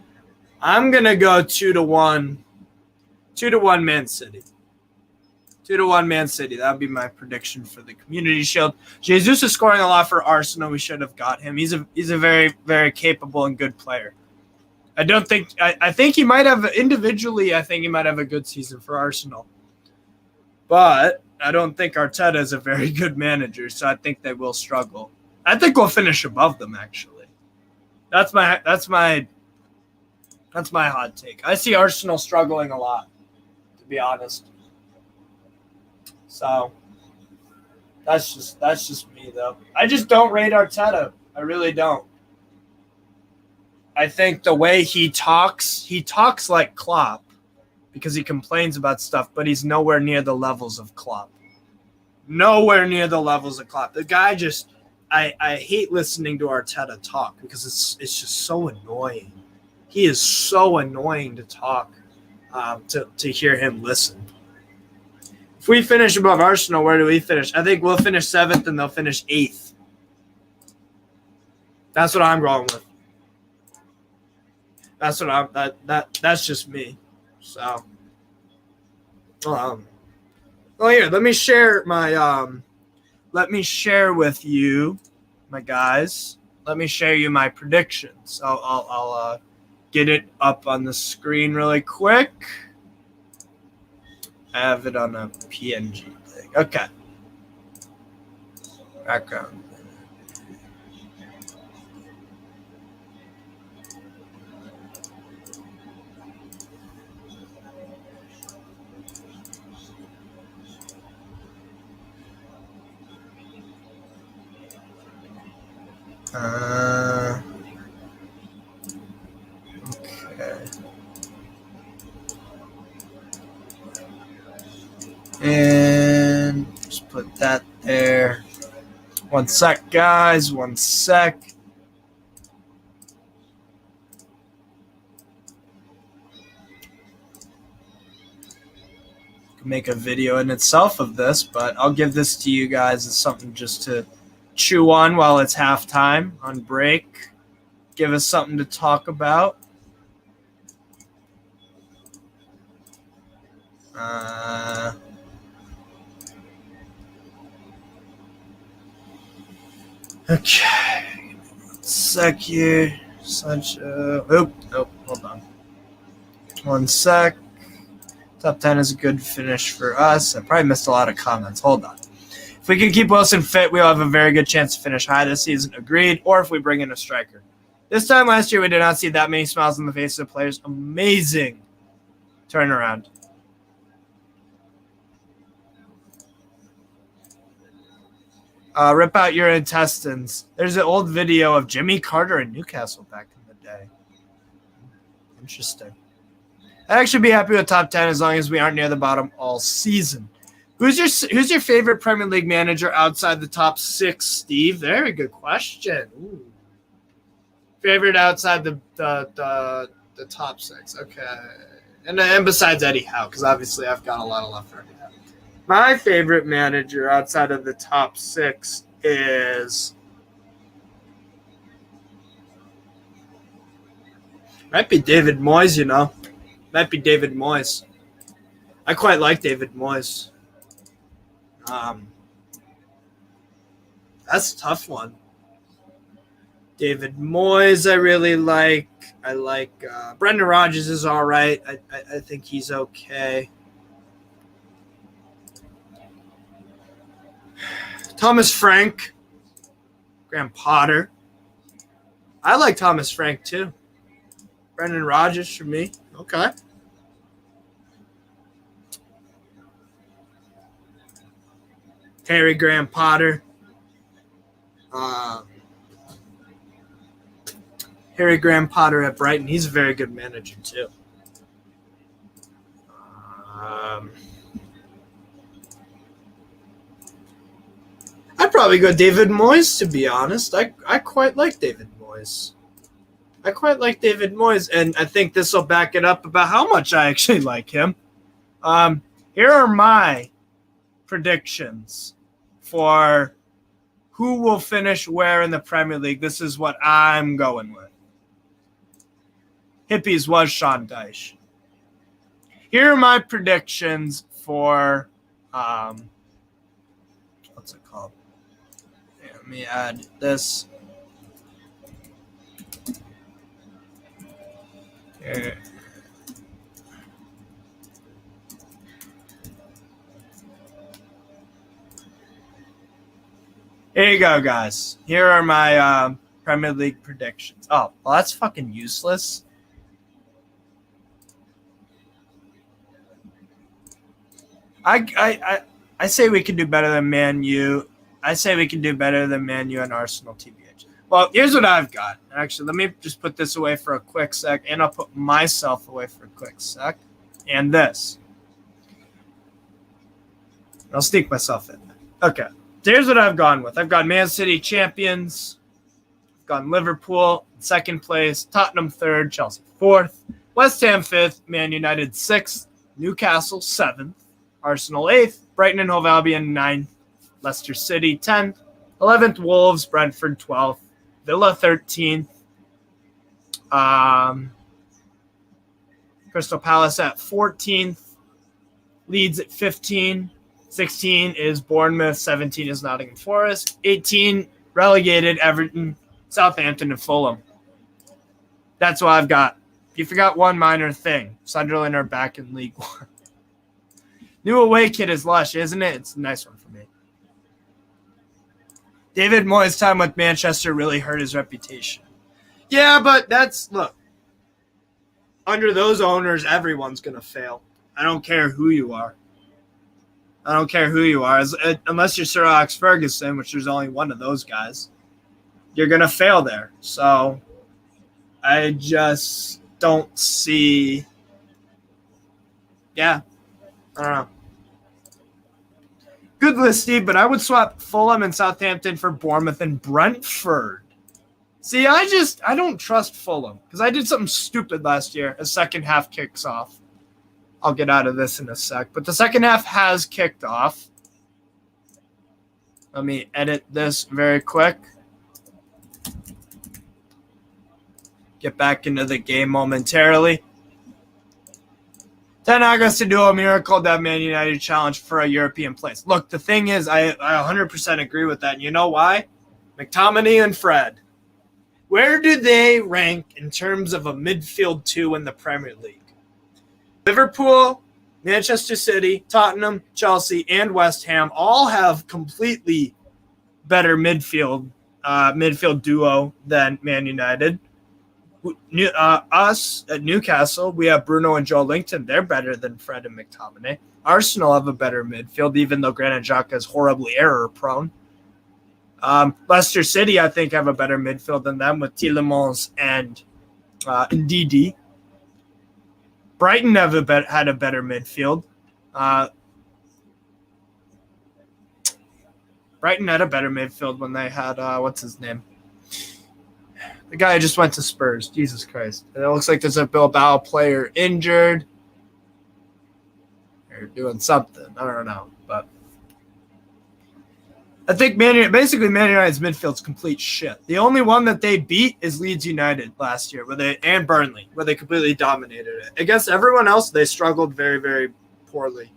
I'm going to go 2-1. 2-1 Man City. 2-1 Man City. That would be my prediction for the Community Shield. Jesus is scoring a lot for Arsenal. We should have got him. He's a very, very capable and good player. I think he might have individually. I think he might have a good season for Arsenal, but I don't think Arteta is a very good manager. So I think they will struggle. I think we'll finish above them. Actually, that's my hot take. I see Arsenal struggling a lot, to be honest. So that's just me though. I just don't rate Arteta. I really don't. I think the way he talks like Klopp because he complains about stuff, but he's nowhere near the levels of Klopp. Nowhere near the levels of Klopp. The guy just, I hate listening to Arteta talk because it's just so annoying. He is so annoying to talk, to hear him listen. If we finish above Arsenal, where do we finish? I think we'll finish 7th and they'll finish 8th. That's what I'm going with. That's what that's just me. So, well, here, let me share with you, my guys. Let me share you my predictions. I'll get it up on the screen really quick. I have it on a PNG thing. Okay. Background. Okay. And just put that there. 1 sec, guys. 1 sec. Could make a video in itself of this, but I'll give this to you guys as something just to chew on while it's halftime on break. Give us something to talk about. Okay. 1 sec here. Hold on. 1 sec. Top 10 is a good finish for us. I probably missed a lot of comments. Hold on. If we can keep Wilson fit, we'll have a very good chance to finish high this season. Agreed. Or if we bring in a striker. This time last year, we did not see that many smiles on the faces of players. Amazing turnaround. Rip out your intestines. There's an old video of Jimmy Carter in Newcastle back in the day. Interesting. I'd actually be happy with top 10 as long as we aren't near the bottom all season. Who's your favorite Premier League manager outside the top 6, Steve? Very good question. Ooh. Favorite outside the top 6. Okay. And besides Eddie Howe, because obviously I've got a lot of love for Eddie Howe. My favorite manager outside of the top 6 is might be David Moyes, you know. Might be David Moyes. I quite like David Moyes. That's a tough one. David Moyes, I really like. I like Brendan Rodgers is all right. I think he's okay. Thomas Frank, Graham Potter. I like Thomas Frank too. Brendan Rodgers for me. Okay. Harry Graham Potter. Harry Graham Potter at Brighton. He's a very good manager too. I'd probably go David Moyes, to be honest. I quite like David Moyes. And I think this will back it up about how much I actually like him. Here are my predictions for who will finish where in the Premier League. This is what I'm going with. Hippies was Sean Dyche. Here are my predictions for what's it called? Yeah, let me add this. Here. Here you go, guys. Here are my Premier League predictions. Oh, well, that's fucking useless. I say we can do better than Man U. I say we can do better than Man U and Arsenal, TBH. Well, here's what I've got. Actually, let me just put this away for a quick sec, and I'll put myself away for a quick sec. And this. I'll sneak myself in. Okay. So here's what I've gone with. I've got Man City champions. I've gone Liverpool in second place. Tottenham third. Chelsea fourth. West Ham fifth. Man United sixth. Newcastle seventh. Arsenal 8th, Brighton and Hove Albion 9th, Leicester City 10th, 11th Wolves, Brentford 12th, Villa 13th, Crystal Palace at 14th, Leeds at 15, 16 is Bournemouth, 17 is Nottingham Forest, 18 relegated Everton, Southampton, and Fulham. That's what I've got. You forgot one minor thing. Sunderland are back in League One. New away kit is lush, isn't it? It's a nice one for me. David Moyes' time with Manchester really hurt his reputation. Yeah, but look, under those owners, everyone's going to fail. I don't care who you are. Unless you're Sir Alex Ferguson, which there's only one of those guys. You're going to fail there. So I just don't see. Yeah. I don't know. Good list, Steve, but I would swap Fulham and Southampton for Bournemouth and Brentford. See, I don't trust Fulham because I did something stupid last year. A second half kicks off. I'll get out of this in a sec, but the second half has kicked off. Let me edit this very quick. Get back into the game momentarily. Ten Hag has to do a miracle that Man United challenge for a European place. Look, the thing is, I 100% agree with that. And you know why? McTominay and Fred. Where do they rank in terms of a midfield two in the Premier League? Liverpool, Manchester City, Tottenham, Chelsea, and West Ham all have completely better midfield duo than Man United. Us at Newcastle, we have Bruno and Joe Linton. They're better than Fred and McTominay. Arsenal have a better midfield, even though Granit Xhaka is horribly error-prone. Leicester City, I think, have a better midfield than them with Tielemans and Ndidi. Brighton had a better midfield. Brighton had a better midfield when they had, what's his name? The guy just went to Spurs. Jesus Christ. It looks like there's a Bilbao player injured. They're doing something. I don't know. But I think Man United's midfield's complete shit. The only one that they beat is Leeds United last year, and Burnley, where they completely dominated it. Against everyone else, they struggled very, very poorly.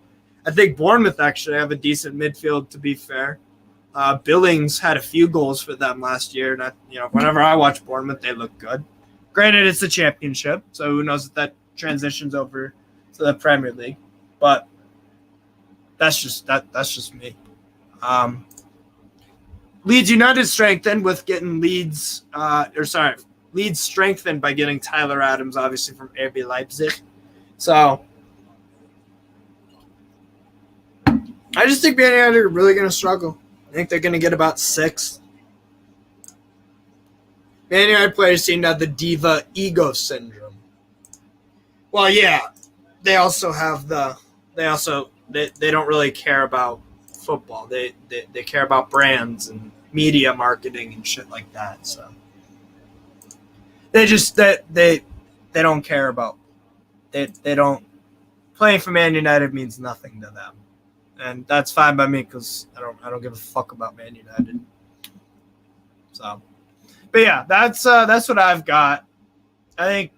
I think Bournemouth actually have a decent midfield, to be fair. Billings had a few goals for them last year, and whenever I watch Bournemouth, they look good. Granted, it's the championship, so who knows if that transitions over to the Premier League. But that's just me. Leeds United strengthened with getting Leeds strengthened by getting Tyler Adams, obviously from RB Leipzig. So I just think Man United are really going to struggle. I think they're going to get about 6. Man United players seem to have the diva ego syndrome. Well, yeah, they also have they don't really care about football. They care about brands and media marketing and shit like that. So they don't care about they don't playing for Man United means nothing to them. And that's fine by me because I don't give a fuck about Man United. So, but yeah, that's what I've got. I think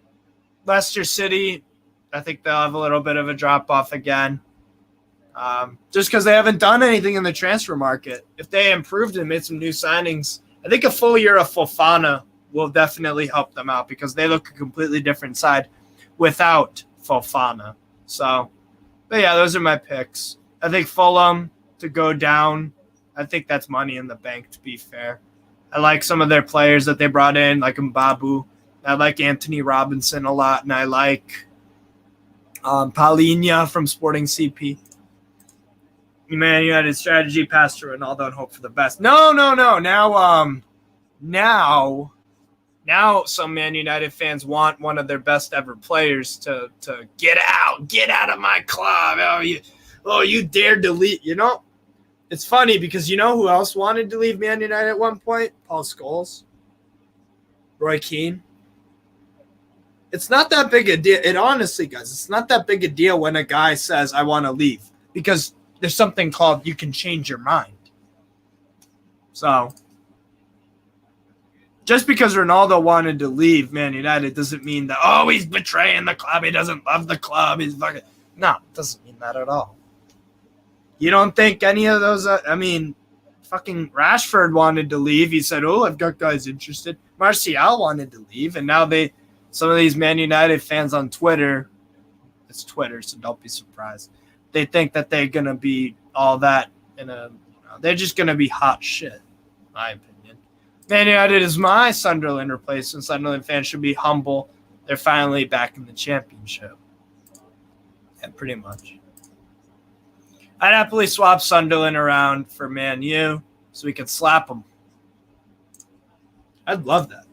Leicester City, I think they'll have a little bit of a drop off again, just because they haven't done anything in the transfer market. If they improved and made some new signings, I think a full year of Fofana will definitely help them out because they look a completely different side without Fofana. So, but yeah, those are my picks. I think Fulham to go down. I think that's money in the bank, to be fair. I like some of their players that they brought in, like Mbabu. I like Anthony Robinson a lot, and I like Palhinha from Sporting CP. Man United strategy, pass to Ronaldo and hope for the best. No. Now Now some Man United fans want one of their best ever players to get out of my club. You dared to leave. You know, it's funny because you know who else wanted to leave Man United at one point? Paul Scholes, Roy Keane. It's not that big a deal. It honestly, guys, it's not that big a deal when a guy says, I want to leave, because there's something called you can change your mind. So just because Ronaldo wanted to leave Man United doesn't mean that, he's betraying the club. He doesn't love the club. He's fucking. No, it doesn't mean that at all. You don't think any of those, fucking Rashford wanted to leave. He said, I've got guys interested. Martial wanted to leave. And now some of these Man United fans on Twitter, it's Twitter, so don't be surprised. They think that they're going to be all that they're just going to be hot shit, in my opinion. Man United is my Sunderland replacement. Sunderland fans should be humble. They're finally back in the championship. Yeah, pretty much. I'd happily swap Sunderland around for Man U so we could slap them. I'd love that.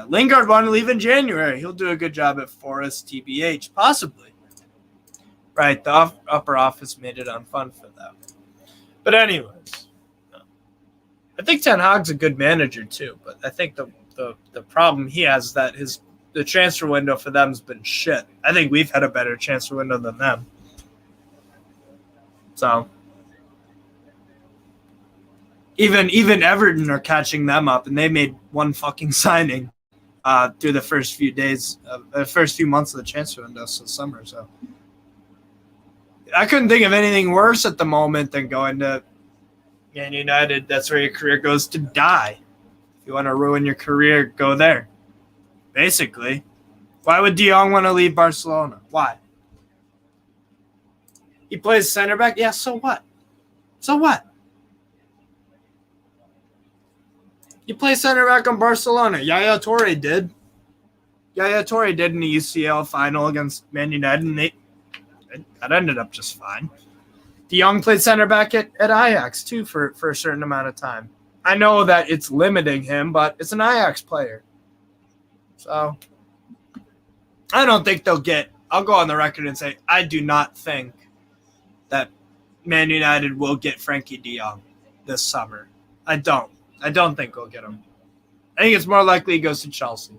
Lingard wanted to leave in January. He'll do a good job at Forest, TBH, possibly. Right, the upper office made it unfun for them. But anyways, I think Ten Hag's a good manager too. But I think the problem he has is that the transfer window for them has been shit. I think we've had a better transfer window than them. So even Everton are catching them up, and they made one fucking signing through the first few months of the transfer window, so summer. So I couldn't think of anything worse at the moment than going to Man United. That's where your career goes to die. If you want to ruin your career, go there. Basically. Why would De Jong want to leave Barcelona? Why? He plays center back? Yeah, so what? You play center back on Barcelona. Yaya Toure did. In the UCL final against Man United, and that ended up just fine. De Jong played center back at Ajax, too, for a certain amount of time. I know that it's limiting him, but it's an Ajax player. So I don't think they'll get – I'll go on the record and say I do not think that Man United will get Frankie de Jong this summer. I don't think we'll get him. I think it's more likely he goes to Chelsea.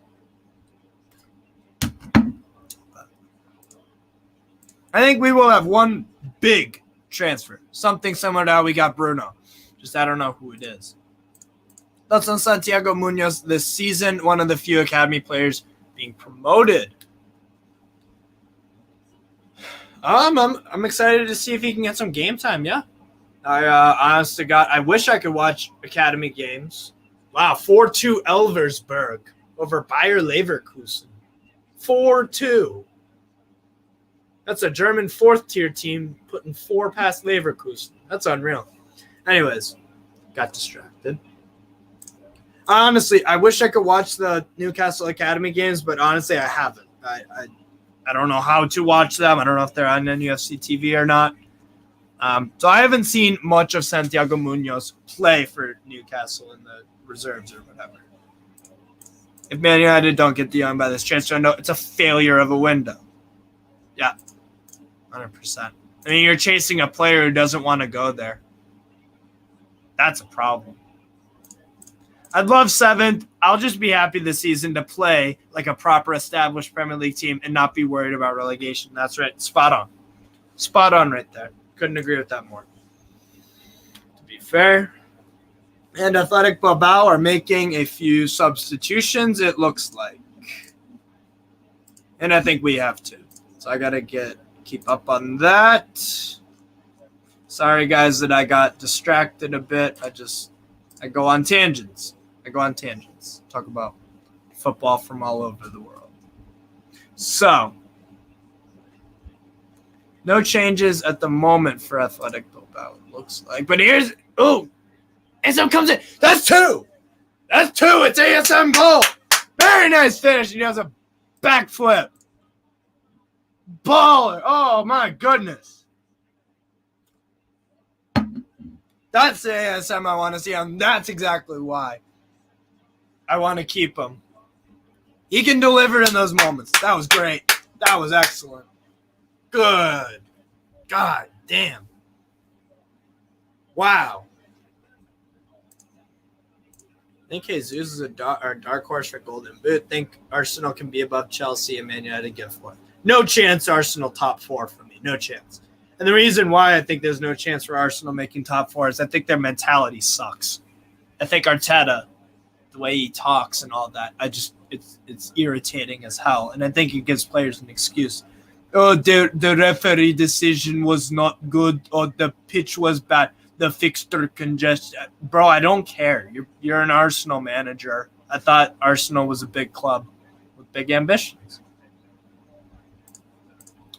I think we will have one big transfer. Something similar to how we got Bruno. Just I don't know who it is. That's on Santiago Munoz this season, one of the few academy players being promoted. I'm excited to see if he can get some game time, yeah. Honest to God, I wish I could watch academy games. Wow, 4-2 Elversberg over Bayer Leverkusen. 4-2. That's a German fourth-tier team putting 4 past Leverkusen. That's unreal. Anyways, got distracted. Honestly, I wish I could watch the Newcastle Academy games, but honestly, I haven't. I don't know how to watch them. I don't know if they're on NUFC TV or not. So I haven't seen much of Santiago Munoz play for Newcastle in the reserves or whatever. If Man United don't get De Jong by this transfer window, it's a failure of a window. Yeah, 100%. I mean, you're chasing a player who doesn't want to go there. That's a problem. I'd love 7th. I'll just be happy this season to play like a proper established Premier League team and not be worried about relegation. That's right. Spot on. Spot on right there. Couldn't agree with that more. To be fair. And Athletico Bilbao are making a few substitutions, it looks like. And I think we have to. So I got to keep up on that. Sorry, guys, that I got distracted a bit. I go on tangents. Talk about football from all over the world. So, no changes at the moment for Athletic Bilbao, it looks like. But here's, ASM comes in. That's 2. It's ASM goal. Very nice finish. He does a backflip. Baller. Oh, my goodness. That's the ASM I want to see, and that's exactly why I want to keep him. He can deliver in those moments. That was great. That was excellent. Good. God damn. Wow. I think Jesus is a dark horse for Golden Boot. Think Arsenal can be above Chelsea and Man United get 4. No chance Arsenal top 4 for me. No chance. And the reason why I think there's no chance for Arsenal making top 4 is I think their mentality sucks. I think Arteta, the way he talks and all that, it's irritating as hell. And I think it gives players an excuse. Oh, the referee decision was not good, or the pitch was bad. The fixture congestion. Bro, I don't care. You're an Arsenal manager. I thought Arsenal was a big club with big ambitions.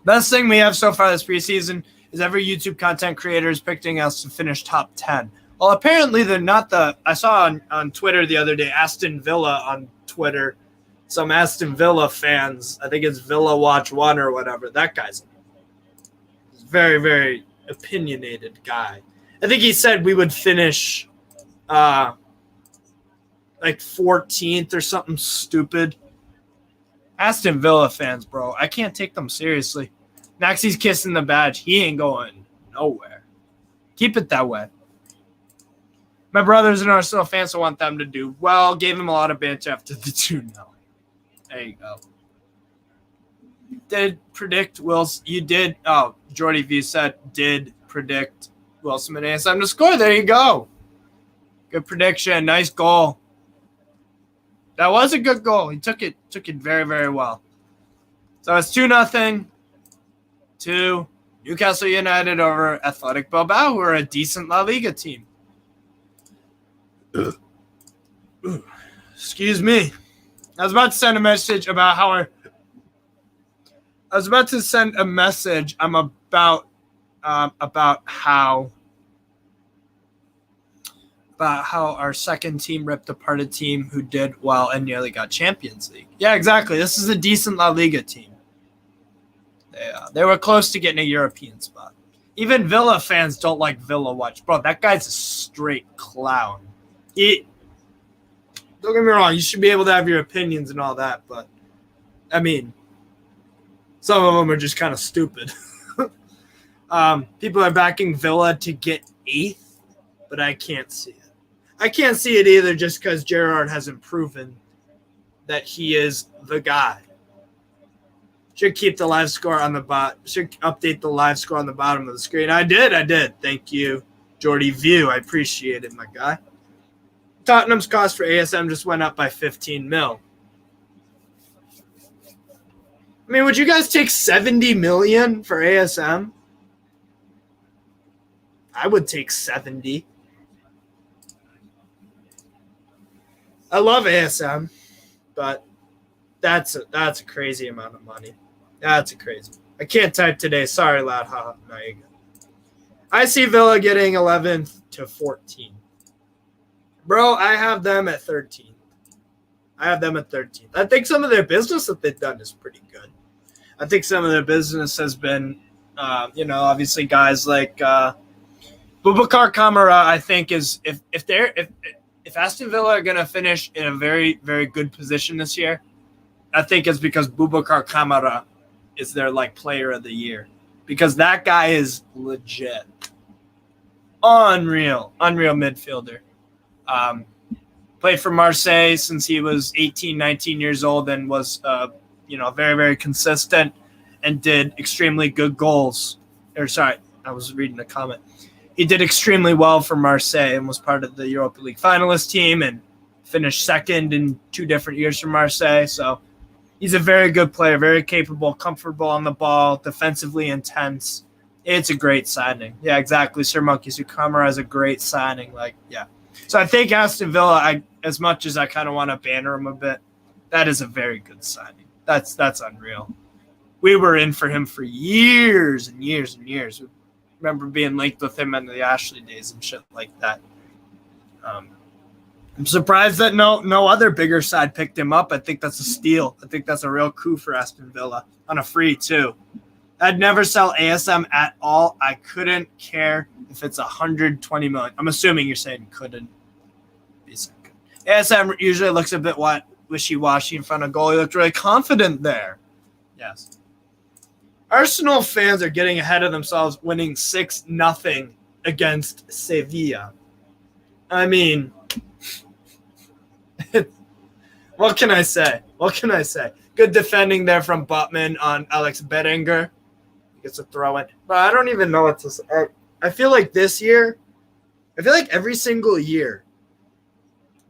Best thing we have so far this preseason is every YouTube content creator is picking us to finish top 10. Well, apparently they're not I saw on Twitter the other day, Aston Villa on Twitter, some Aston Villa fans, I think it's Villa Watch 1 or whatever, that guy's a very, very opinionated guy. I think he said we would finish like 14th or something stupid. Aston Villa fans, bro, I can't take them seriously. Maxi's kissing the badge. He ain't going nowhere. Keep it that way. My brother's an Arsenal fan, so I want them to do well. Gave him a lot of banter after the 2-0. There you go. Did predict Wilson. You did. Oh, Jordy V said did predict Wilson and ASM to score. There you go. Good prediction. Nice goal. That was a good goal. He took it very, very well. So it's 2-0 to Newcastle United over Athletico Bilbao, who are a decent La Liga team. Excuse me. I was about to send a message about how how our second team ripped apart a team who did well and nearly got Champions League. Yeah, exactly. This is a decent La Liga team. They were close to getting a European spot. Even Villa fans don't like Villa Watch. Bro, that guy's a straight clown. Don't get me wrong, you should be able to have your opinions and all that, but, I mean, some of them are just kind of stupid. People are backing Villa to get 8th, but I can't see it. I can't see it either just because Gerrard hasn't proven that he is the guy. Should keep the live score on the should update the live score on the bottom of the screen. I did. Thank you, Jordy View. I appreciate it, my guy. Tottenham's cost for ASM just went up by 15 mil. I mean, would you guys take 70 million for ASM? I would take 70. I love ASM, but that's a crazy amount of money. That's a crazy. I can't type today. Sorry, lad. No, you go. I see Villa getting 11th to 14th. Bro, I have them at 13th. I think some of their business that they've done is pretty good. I think some of their business has been, obviously guys like Boubacar Kamara. I think is if Aston Villa are going to finish in a very, very good position this year, I think it's because Boubacar Kamara is their player of the year, because that guy is legit, unreal midfielder. Played for Marseille since he was 18, 19 years old and was, very, very consistent and did extremely good goals. I was reading a comment. He did extremely well for Marseille and was part of the Europa League finalist team and finished second in 2 different years for Marseille. So he's a very good player, very capable, comfortable on the ball, defensively intense. It's a great signing. Yeah, exactly. Sir Monkey Kamara is a great signing. So I think Aston Villa, as much as I kind of want to banter him a bit, that is a very good signing. That's unreal. We were in for him for years and years and years. We remember being linked with him in the Ashley days and shit like that. I'm surprised that no other bigger side picked him up. I think that's a steal. I think that's a real coup for Aston Villa on a free too. I'd never sell ASM at all. I couldn't care if it's 120 million. I'm assuming you're saying couldn't be second. ASM usually looks a bit wishy-washy in front of goal. He looked really confident there. Yes. Arsenal fans are getting ahead of themselves, winning 6-0 against Sevilla. I mean, what can I say? Good defending there from Butman on Alex Berenguer. He gets a throw in. But I don't even know what to say. I feel like this year, every single year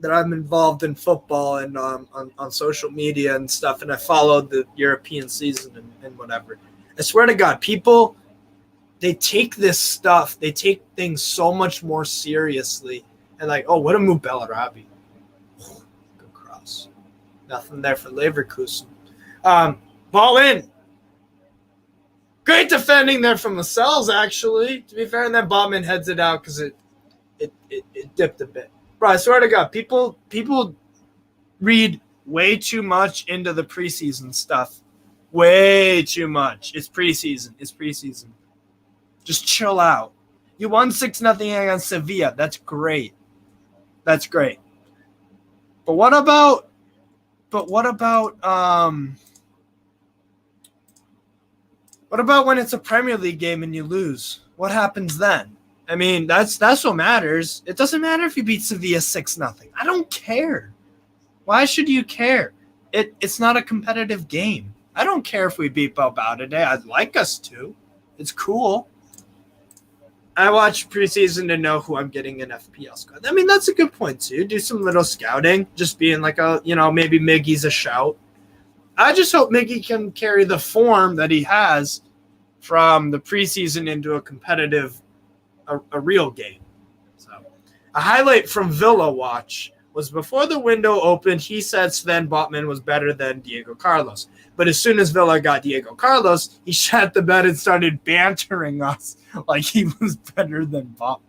that I'm involved in football and on social media and stuff, and I followed the European season and whatever, I swear to God, people, they take this stuff, they take things so much more seriously. And like, oh, what a move, Bellarabi. Good cross. Nothing there for Leverkusen. Ball in. Great defending there from Lascelles, actually, to be fair. And then Botman heads it out because it dipped a bit. Bro, I swear to God, people read way too much into the preseason stuff. Way too much. It's preseason. Just chill out. You won 6-0 against Sevilla. That's great. But what about when it's a Premier League game and you lose? What happens then? I mean, that's what matters. It doesn't matter if you beat Sevilla 6-0. I don't care. Why should you care? It's not a competitive game. I don't care if we beat Bilbao today. I'd like us to. It's cool. I watch preseason to know who I'm getting in FPL squad. I mean, that's a good point, too. Do some little scouting, just being like maybe Miggy's a shout. I just hope Miggy can carry the form that he has from the preseason into a competitive, a real game. So, a highlight from Villa Watch was before the window opened, he said Sven Botman was better than Diego Carlos. But as soon as Villa got Diego Carlos, he shat the bed and started bantering us like he was better than Botman.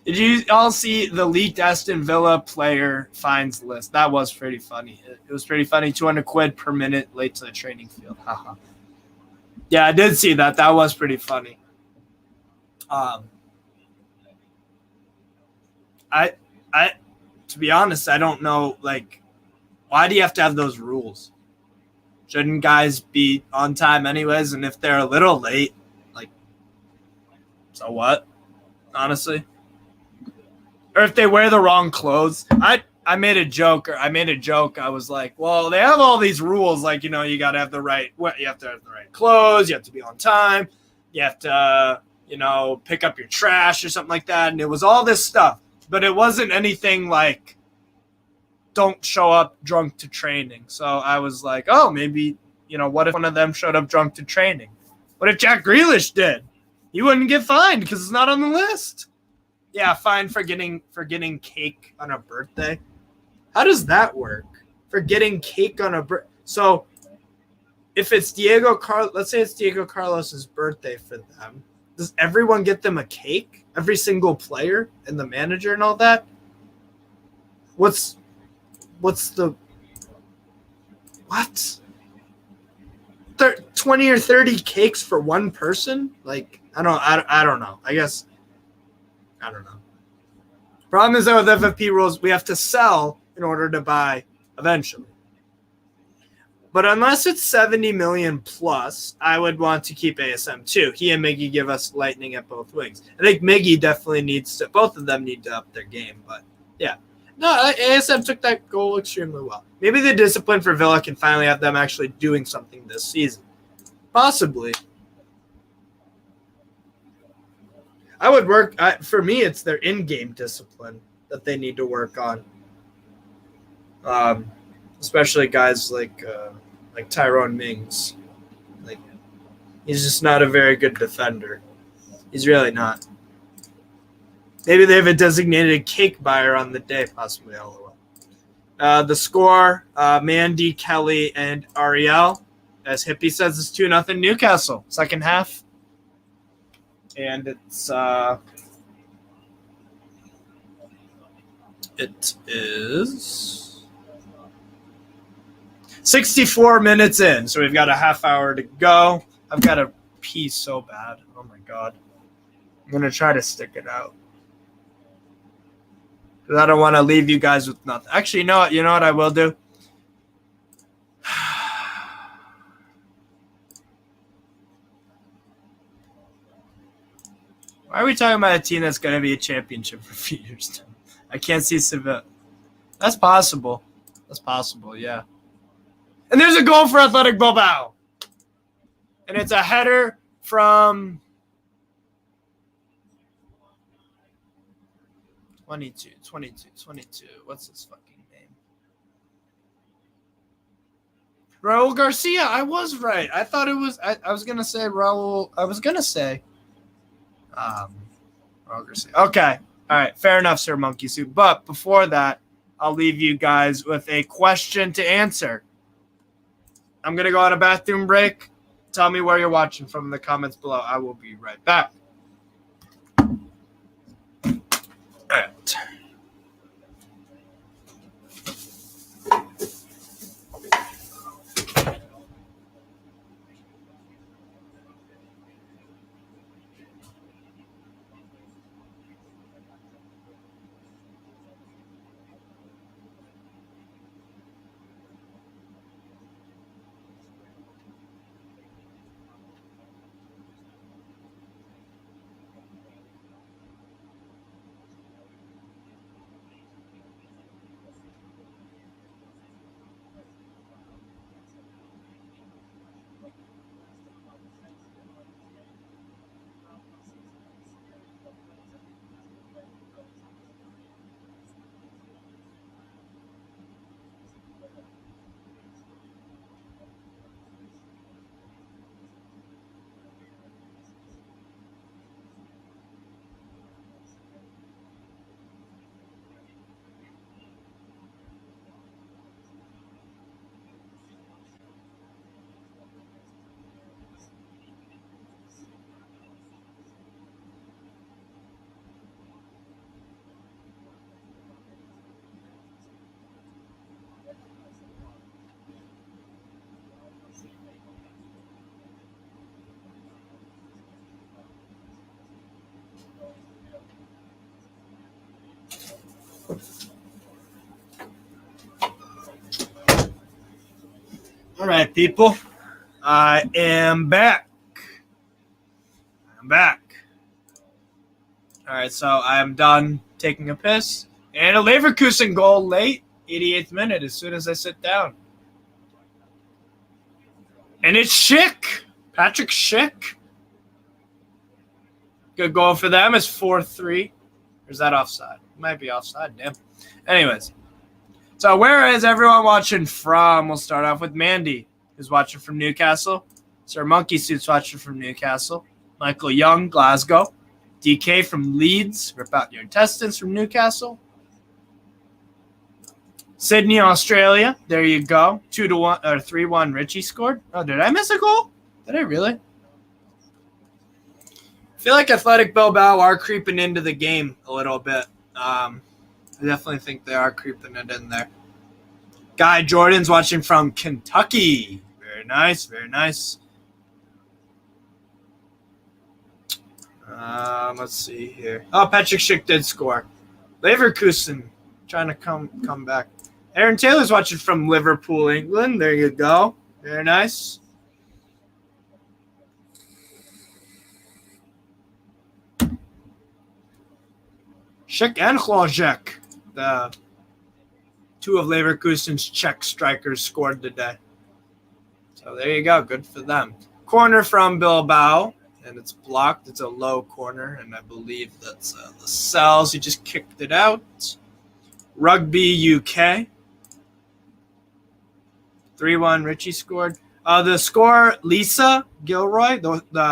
Did you all see the leaked Aston Villa player fines list? That was pretty funny. It was pretty funny. 200 quid per minute late to the training field. Yeah, I did see that. That was pretty funny. To be honest, I don't know, like, why do you have to have those rules? Shouldn't guys be on time anyways? And if they're a little late, like, so what? Honestly. Or if they wear the wrong clothes. I made a joke. I was like, well, they have all these rules. Like, you got to have the right clothes. You have to be on time. You have to, pick up your trash or something like that. And it was all this stuff. But it wasn't anything like don't show up drunk to training. So I was like, oh, maybe, what if one of them showed up drunk to training? What if Jack Grealish did? He wouldn't get fined because it's not on the list. Yeah, fine for getting cake on a birthday. How does that work? For getting cake on a birthday. So if it's let's say it's Diego Carlos's birthday for them. Does everyone get them a cake? Every single player and the manager and all that? What's the what? 20 or 30 cakes for one person? Like, I don't know. I guess I don't know. Problem is that with FFP rules, we have to sell in order to buy eventually. But unless it's 70 million plus, I would want to keep ASM too. He and Miggy give us lightning at both wings. I think Miggy definitely both of them need to up their game. But yeah, no, ASM took that goal extremely well. Maybe the discipline for Villa can finally have them actually doing something this season. Possibly. I would work, for me, it's their in-game discipline that they need to work on. Especially guys like Tyrone Mings. Like, he's just not a very good defender. He's really not. Maybe they have a designated cake buyer on the day, possibly. The score, Mandy, Kelly, and Ariel. As Hippie says, it's 2-0 Newcastle. Second half. And it is 64 minutes in, so we've got a half hour to go. I've got to pee so bad. Oh, my God. I'm going to try to stick it out. Because I don't want to leave you guys with nothing. Actually, you know what I will do? Why are we talking about a team that's going to be a championship for a few years? I can't see Seville. That's possible. That's possible, yeah. And there's a goal for Athletico Bilbao. And it's a header from 22. What's his fucking name? Raul Garcia. I was right. I thought it was. I was gonna say Raul. I was gonna say. Raul Garcia. Okay. All right. Fair enough, Sir Monkey Suit. But before that, I'll leave you guys with a question to answer. I'm gonna go on a bathroom break. Tell me where you're watching from in the comments below. I will be right back. All right. All right, people. I am back. All right, so I am done taking a piss. And a Leverkusen goal late, 88th minute, as soon as I sit down. And it's Schick. Patrick Schick. Good goal for them. It's 4-3. Or is that offside? Might be offside. Damn. Anyways. So where is everyone watching from? We'll start off with Mandy, who's watching from Newcastle. Sir Monkey Suit's watching from Newcastle. Michael Young, Glasgow. DK from Leeds. Rip out your intestines from Newcastle. Sydney, Australia. There you go. 2-1 or 3-1. Richie scored. Oh, did I miss a goal? Did I really? I feel like Athletic Bilbao are creeping into the game a little bit. I definitely think they are creeping it in there. Guy Jordan's watching from Kentucky. Very nice, very nice. Let's see here. Oh, Patrick Schick did score. Leverkusen trying to come back. Aaron Taylor's watching from Liverpool, England. There you go. Very nice. Schick and Hlojek, the two of Leverkusen's Czech strikers, scored today. So there you go. Good for them. Corner from Bilbao, and it's blocked. It's a low corner, and I believe that's Lascelles. He just kicked it out. Rugby UK. 3-1. Richie scored. The score, Lisa Gilroy.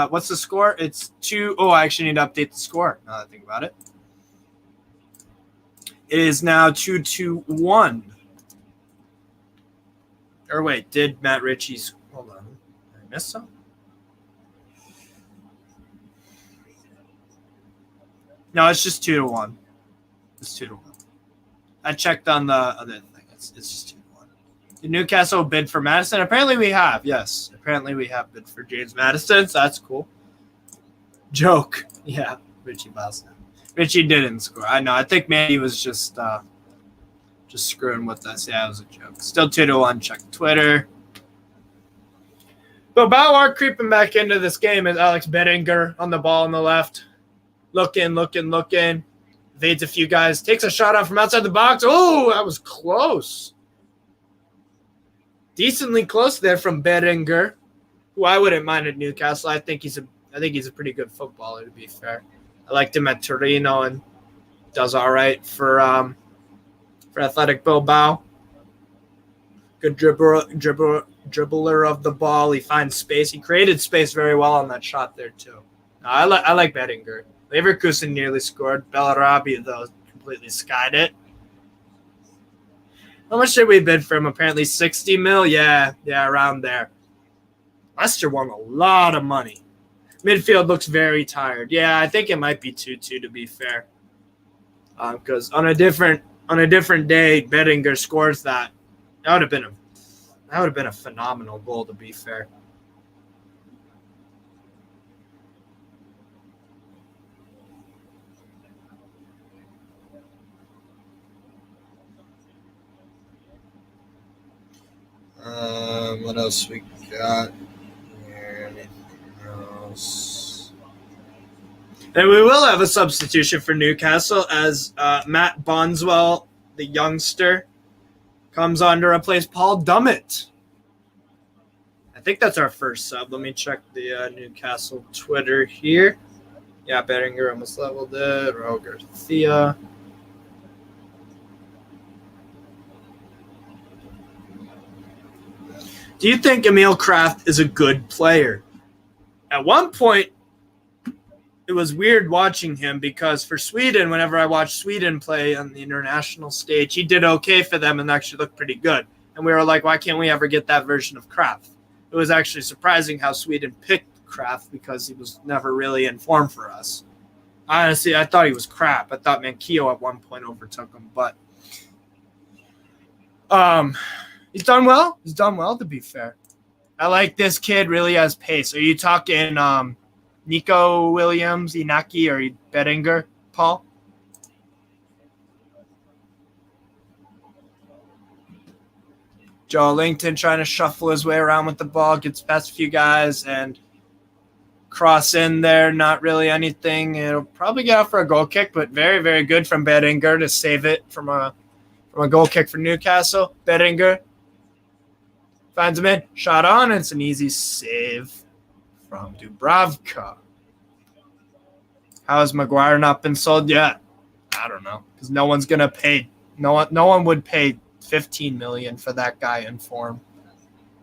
What's the score? It's 2. Oh, I actually need to update the score now that I think about it. It is now 2-1. Or wait, did Matt Ritchie's... Hold on. Did I miss some? No, it's just 2-1. It's 2-1. I checked on the other thing. It's just 2-1. Did Newcastle bid for Madison? Apparently we have. Yes. Apparently we have bid for James Madison. So that's cool. Joke. Yeah. Richie Boston. Richie didn't score. I know. I think Mandy was just screwing with us. Yeah, it was a joke. Still 2-1. Check Twitter. Bilbao are creeping back into this game as Alex Bettinger on the ball on the left. Looking. Evades a few guys. Takes a shot out from outside the box. Oh, that was close. Decently close there from Bettinger, who I wouldn't mind at Newcastle. I think he's a pretty good footballer, to be fair. I liked him at Torino and does all right for Athletic Bilbao. Good dribbler of the ball. He finds space. He created space very well on that shot there too. I like Bettinger. Leverkusen nearly scored. Bellarabi, though, completely skied it. How much did we bid for him? Apparently 60 mil? Yeah, around there. Leicester won a lot of money. Midfield looks very tired. Yeah, I think it might be 2-2 to be fair. Because on a different day, Bettinger scores that. That would have been a phenomenal goal, to be fair. What else we got here? Anything else? And we will have a substitution for Newcastle as Matt Bonswell, the youngster, comes on to replace Paul Dummett. I think that's our first sub. Let me check the Newcastle Twitter here. Yeah, Bettinger almost leveled it. Raul Garcia. Do you think Emil Kraft is a good player? At one point, it was weird watching him because for Sweden, whenever I watched Sweden play on the international stage, he did okay for them and actually looked pretty good. And we were like, why can't we ever get that version of Kraft? It was actually surprising how Sweden picked Kraft because he was never really in form for us. Honestly, I thought he was crap. I thought Manquillo at one point overtook him, but he's done well. He's done well, to be fair. I like this kid. Really has pace. Are you talking Nico Williams, Inaki, or Bettinger, Paul? Joe Linton trying to shuffle his way around with the ball, gets past a few guys, and cross in there. Not really anything. It'll probably get out for a goal kick, but very, very good from Bettinger to save it from a goal kick for Newcastle. Bettinger finds him in. Shot on. It's an easy save from Dubravka. How has Maguire not been sold yet? I don't know. Because no one's going to pay. No one would pay 15 million for that guy in form.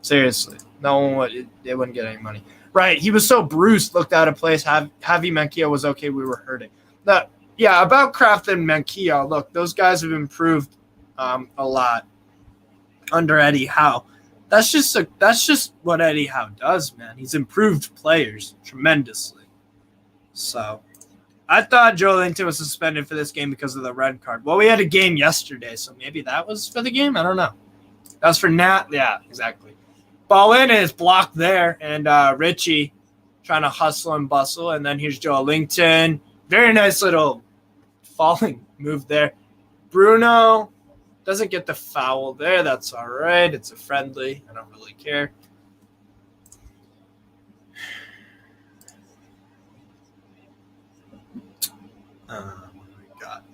Seriously. No one would. They wouldn't get any money. Right. He was so bruised, looked out of place. Javi Manquillo was okay. We were hurting. About Kraft and Manquillo, look, those guys have improved a lot under Eddie Howe. That's just what Eddie Howe does, man. He's improved players tremendously. So I thought Joe Linton was suspended for this game because of the red card. Well, we had a game yesterday, so maybe that was for the game. I don't know. That was for Nat. Yeah, exactly. Ball in and it's blocked there, and Richie trying to hustle and bustle, and then here's Joe Linton. Very nice little falling move there. Bruno doesn't get the foul there. That's all right. It's a friendly. I don't really care. What do we got?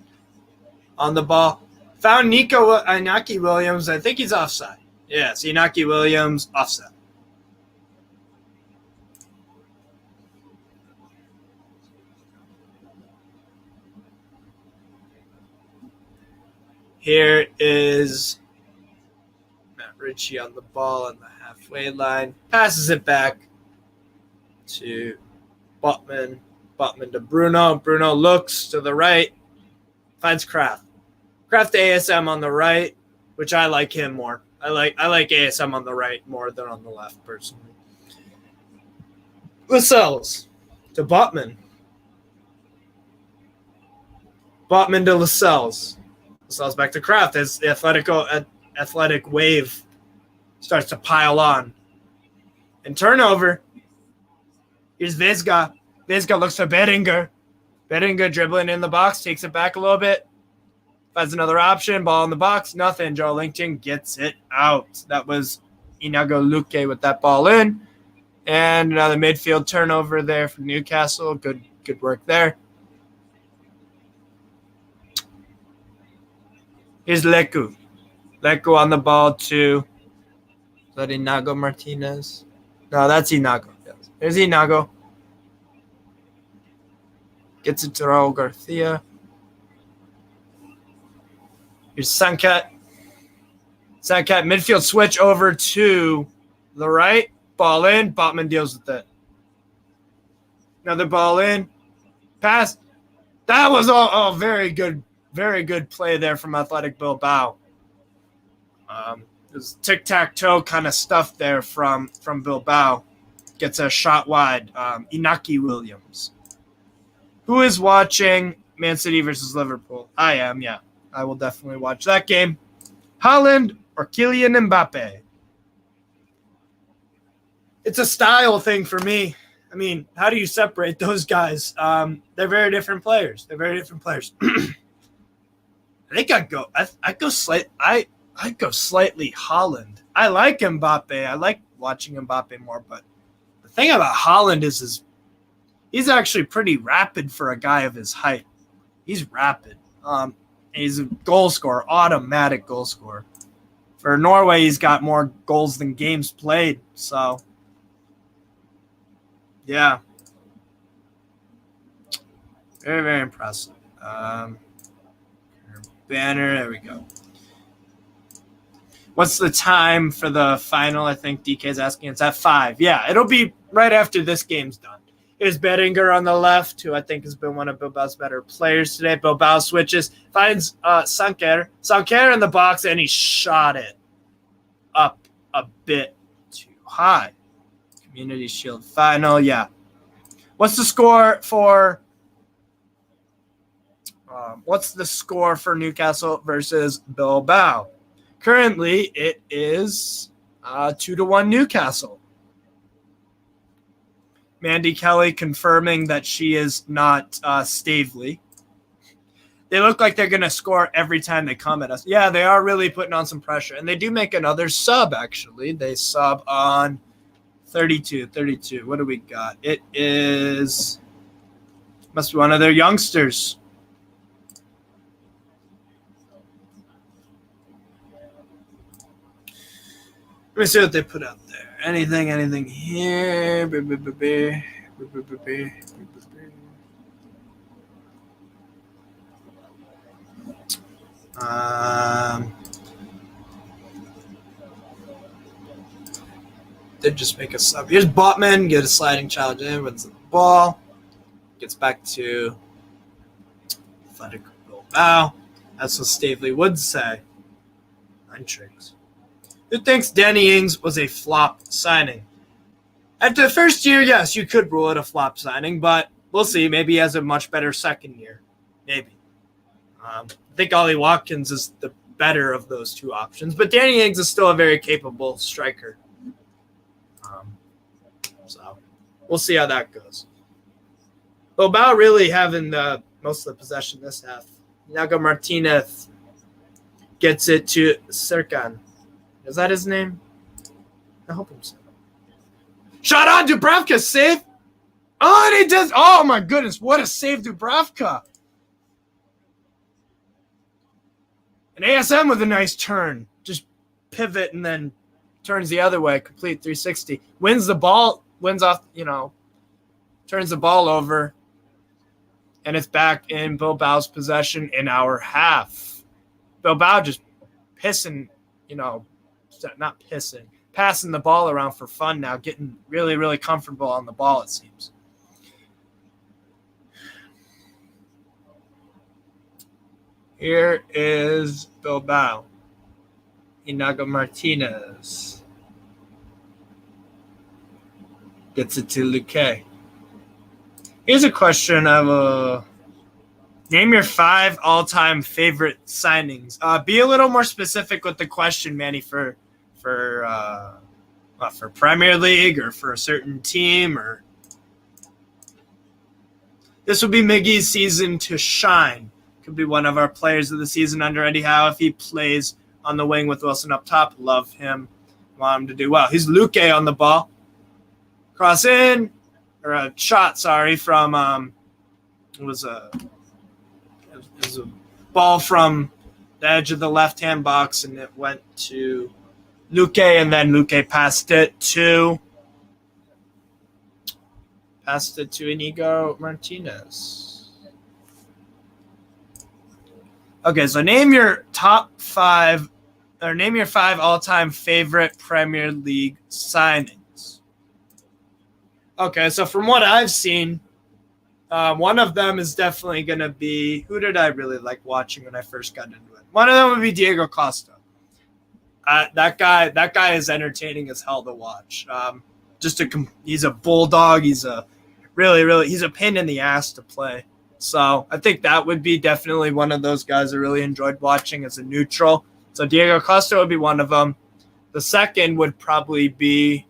On the ball. Found Inaki Williams. I think he's offside. Yes, Inaki Williams, offside. Here is Matt Ritchie on the ball on the halfway line. Passes it back to Butman. Butman to Bruno. Bruno looks to the right. Finds Kraft. Kraft to ASM on the right, which I like him more. I like ASM on the right more than on the left, personally. Lascelles to Butman. Butman to Lascelles. Lascelles back to Kraft as the athletic wave starts to pile on. And turnover. Here's Vesga. Vesga looks for Beringer. Beringer dribbling in the box, takes it back a little bit. Finds another option, ball in the box, nothing. Joe Lincoln gets it out. That was Inago Luque with that ball in. And another midfield turnover there for Newcastle. Good work there. Here's Leku. Leku on the ball to, is that Inago Martinez? No, that's Inago. Yes. There's Inago. Gets it to Raul Garcia. Here's Sankat. Sankat, midfield switch over to the right. Ball in. Botman deals with it. Another ball in. Pass. That was all very good play there from Athletic Bilbao. It was tic-tac-toe kind of stuff there from Bilbao. Gets a shot wide. Inaki Williams. Who is watching Man City versus Liverpool? I am, yeah. I will definitely watch that game. Haaland or Kylian Mbappe? It's a style thing for me. I mean, how do you separate those guys? They're very different players. I think I'd go slightly Haaland. I like Mbappe. I like watching Mbappe more, but the thing about Haaland is he's actually pretty rapid for a guy of his height. He's rapid. He's a goal scorer, automatic goal scorer. For Norway, he's got more goals than games played. So, yeah. Very, very impressive. Banner, there we go. What's the time for the final? I think DK is asking. It's at 5. Yeah, it'll be right after this game's done. Here's Beringer on the left, who I think has been one of Bilbao's better players today. Bilbao switches, finds Sanker. Sanker in the box, and he shot it up a bit too high. Community Shield final, yeah. What's the score for Newcastle versus Bilbao? Currently, it is 2-1 Newcastle. Mandy Kelly confirming that she is not Stavely. They look like they're going to score every time they come at us. Yeah, they are really putting on some pressure. And they do make another sub, actually. They sub on 32. What do we got? It is – must be one of their youngsters. Let me see what they put out there. Anything here? Did just make a sub. Here's Botman, get a sliding challenge in, wins the ball. Gets back to Athletic Bilbao. That's what Stavely would say. 9 tricks. Who thinks Danny Ings was a flop signing? After the first year, yes, you could rule it a flop signing, but we'll see. Maybe he has a much better second year. Maybe. I think Ollie Watkins is the better of those two options, but Danny Ings is still a very capable striker. So we'll see how that goes. Bilbao really having most of the possession this half. Nago Martinez gets it to Serkan. Is that his name? I hope I'm saying. Shot on Dubravka, save. Oh, and he does. Oh, my goodness. What a save, Dubravka. And ASM with a nice turn. Just pivot and then turns the other way. Complete 360. Wins the ball. Wins off, turns the ball over. And it's back in Bilbao's possession in our half. Bilbao just pissing, not pissing, passing the ball around for fun now, getting really, really comfortable on the ball, it seems. Here is Bilbao. Inago Martinez gets it to Luque. Here's a question of name your 5 all-time favorite signings. Be a little more specific with the question, Manny, for for Premier League or for a certain team, or this would be Miggy's season to shine. Could be one of our players of the season under Eddie Howe if he plays on the wing with Wilson up top. Love him. Want him to do well. He's Luque on the ball. Cross in, or a shot, from it was a ball from the edge of the left-hand box, and it went to Luque, and then Luque passed it to Inigo Martinez. Okay, so name your five all-time favorite Premier League signings. Okay, so from what I've seen, one of them is definitely going to be, who did I really like watching when I first got into it? One of them would be Diego Costa. That guy is entertaining as hell to watch. He's a bulldog. He's a he's a pain in the ass to play. So I think that would be definitely one of those guys I really enjoyed watching as a neutral. So Diego Costa would be one of them. The second would probably be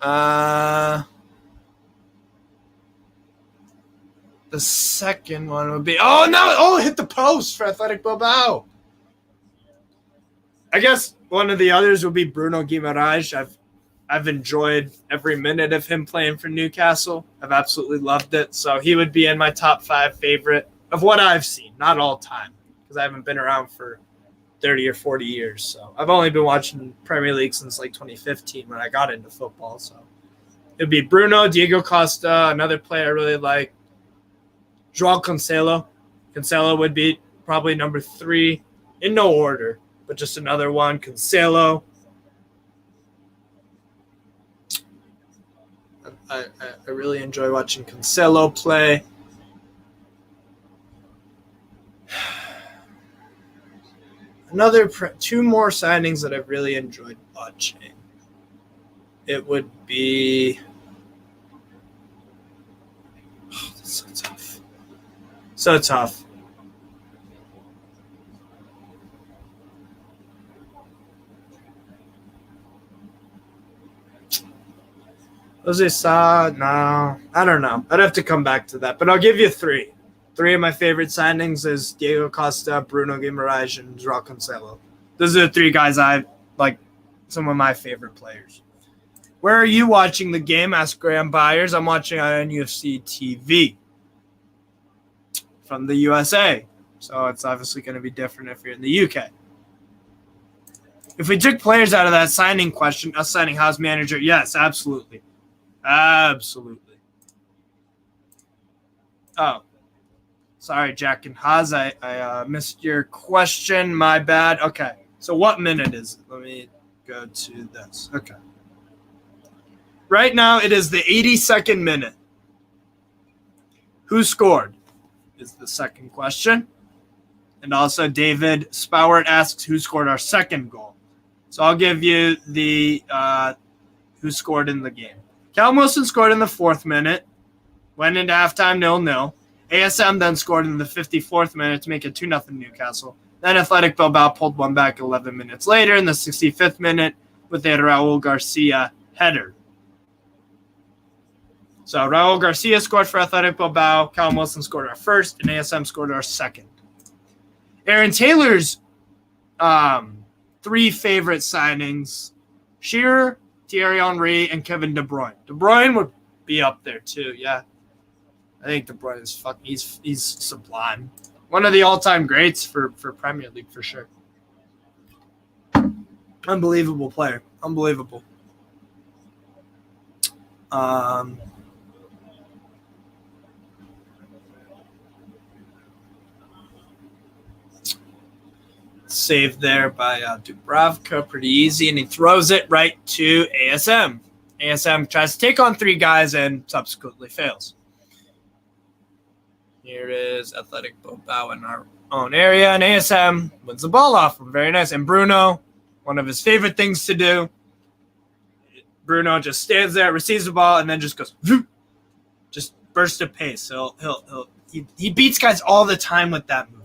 the second one would be hit the post for Athletic Bilbao. I guess one of the others would be Bruno Guimaraes. I've enjoyed every minute of him playing for Newcastle. I've absolutely loved it. So he would be in my top 5 favorite of what I've seen, not all time, because I haven't been around for 30 or 40 years. So I've only been watching Premier League since like 2015 when I got into football. So it'd be Bruno, Diego Costa, another player I really like, João Cancelo. Cancelo would be probably number 3 in no order, but just another one. Cancelo. I really enjoy watching Cancelo play. Two more signings that I've really enjoyed watching. It would be... Oh, that's so tough. So tough. Jose Sa, no. I don't know. I'd have to come back to that. But I'll give you 3. 3 of my favorite signings is Diego Costa, Bruno Guimaraes, and João Cancelo. Those are the 3 guys I like, some of my favorite players. Where are you watching the game? Ask Graham Byers. I'm watching on NUFC TV from the USA. So it's obviously going to be different if you're in the UK. If we took players out of that signing question, us signing Howe's manager, yes, absolutely. Absolutely. Oh, sorry, Jack and Haas. I missed your question. My bad. Okay. So what minute is it? Let me go to this. Okay. Right now, it is the 82nd minute. Who scored is the second question. And also, David Spowert asks who scored our second goal. So I'll give you the who scored in the game. Callum Wilson scored in the 4th minute, went into halftime 0-0. ASM then scored in the 54th minute to make it 2-0 Newcastle. Then Athletic Bilbao pulled one back 11 minutes later in the 65th minute with a Raul Garcia header. So Raul Garcia scored for Athletic Bilbao, Callum Wilson scored our first, and ASM scored our second. Aaron Taylor's 3 favorite signings, Shearer, Thierry Henry, and Kevin De Bruyne. De Bruyne would be up there too, yeah. I think De Bruyne is he's sublime. One of the all-time greats for Premier League for sure. Unbelievable player. Unbelievable. Saved there by Dubravka, pretty easy, and he throws it right to ASM. ASM tries to take on 3 guys and subsequently fails. Here is Athletic Bilbao in our own area, and ASM wins the ball off him. Very nice. And Bruno, one of his favorite things to do, Bruno just stands there, receives the ball, and then just goes, burst of pace. He beats guys all the time with that move.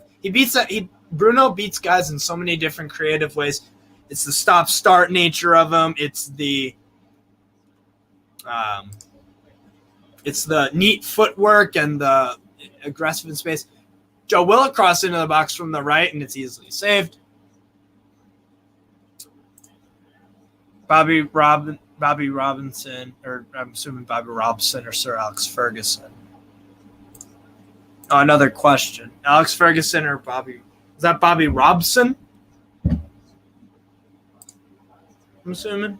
Bruno beats guys in so many different creative ways. It's the stop-start nature of him. It's the neat footwork and the aggressive in space. Joe Willock cross into the box from the right, and it's easily saved. Bobby Robinson, or I'm assuming Bobby Robson or Sir Alex Ferguson. Oh, another question. Alex Ferguson or Bobby? Is that Bobby Robson? I'm assuming.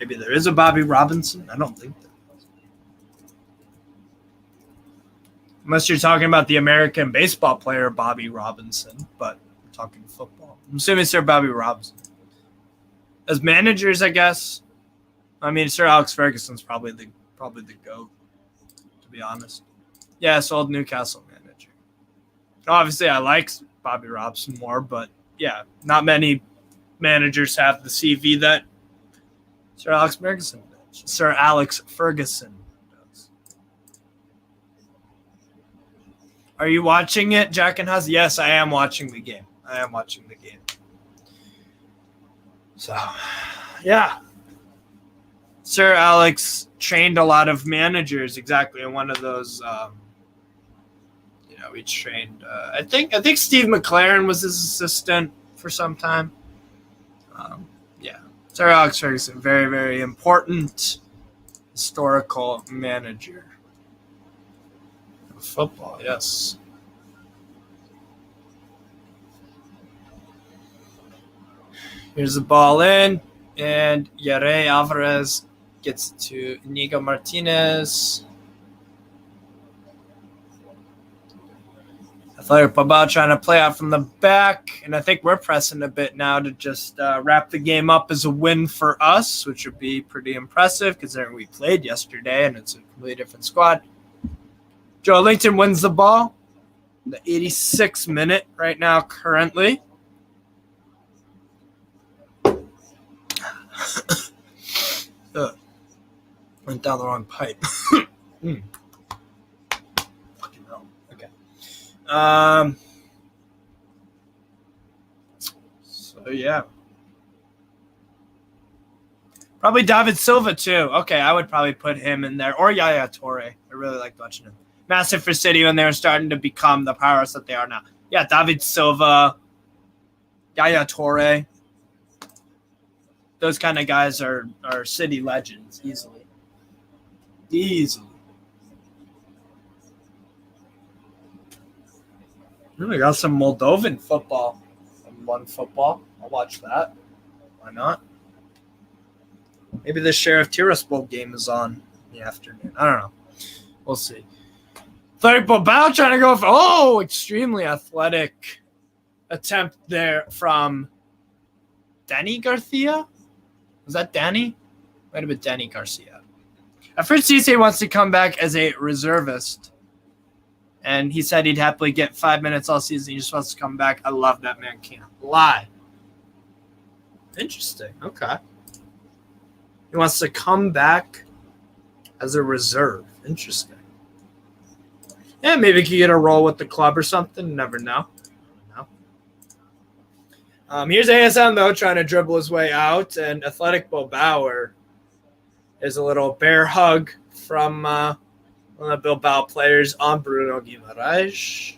Maybe there is a Bobby Robinson. I don't think there is. Unless you're talking about the American baseball player Bobby Robinson, but we're talking football. I'm assuming Sir Bobby Robson. As managers, I guess. I mean, Sir Alex Ferguson's probably the GOAT, to be honest. Yeah, sold Newcastle manager. Obviously, I like Bobby Robson more, but yeah, not many managers have the CV that Sir Alex Ferguson does. Sir Alex Ferguson does. Are you watching it, Jack and Huz? Yes, I am watching the game. So, yeah. Sir Alex trained a lot of managers, exactly, in one of those. We trained. I think Steve McLaren was his assistant for some time. Yeah, Sir Alex Ferguson, very, very important historical manager of football. Yes. Here's the ball in, and Yare Alvarez gets to Inigo Martinez. Athletic Bilbao trying to play out from the back, and I think we're pressing a bit now to just wrap the game up as a win for us, which would be pretty impressive considering we played yesterday and it's a completely different squad. Joe Linton wins the ball, the 86th minute right now currently. Went down the wrong pipe. Fucking hell. Okay. So yeah. Probably David Silva too. Okay, I would probably put him in there. Or Yaya Toure. I really liked watching him. Massive for City when they were starting to become the powerhouse that they are now. Yeah, David Silva, Yaya Toure. Those kind of guys are City legends easily. Really got some Moldovan football and one football. I'll watch that. Why not? Maybe the Sheriff Tiraspol game is on in the afternoon. I don't know. We'll see. Athletic Bilbao trying to go for extremely athletic attempt there from Danny Garcia. Was that Danny? Might have been Danny Garcia. At first, Cisse wants to come back as a reservist. And he said he'd happily get 5 minutes all season. He just wants to come back. I love that man. Can't lie. Interesting. Okay. He wants to come back as a reserve. Interesting. Yeah, maybe he could get a role with the club or something. Never know. Here's ASM, though, trying to dribble his way out. And Athletic Bilbao is a little bear hug from one of the Bilbao players on Bruno Guimaraes.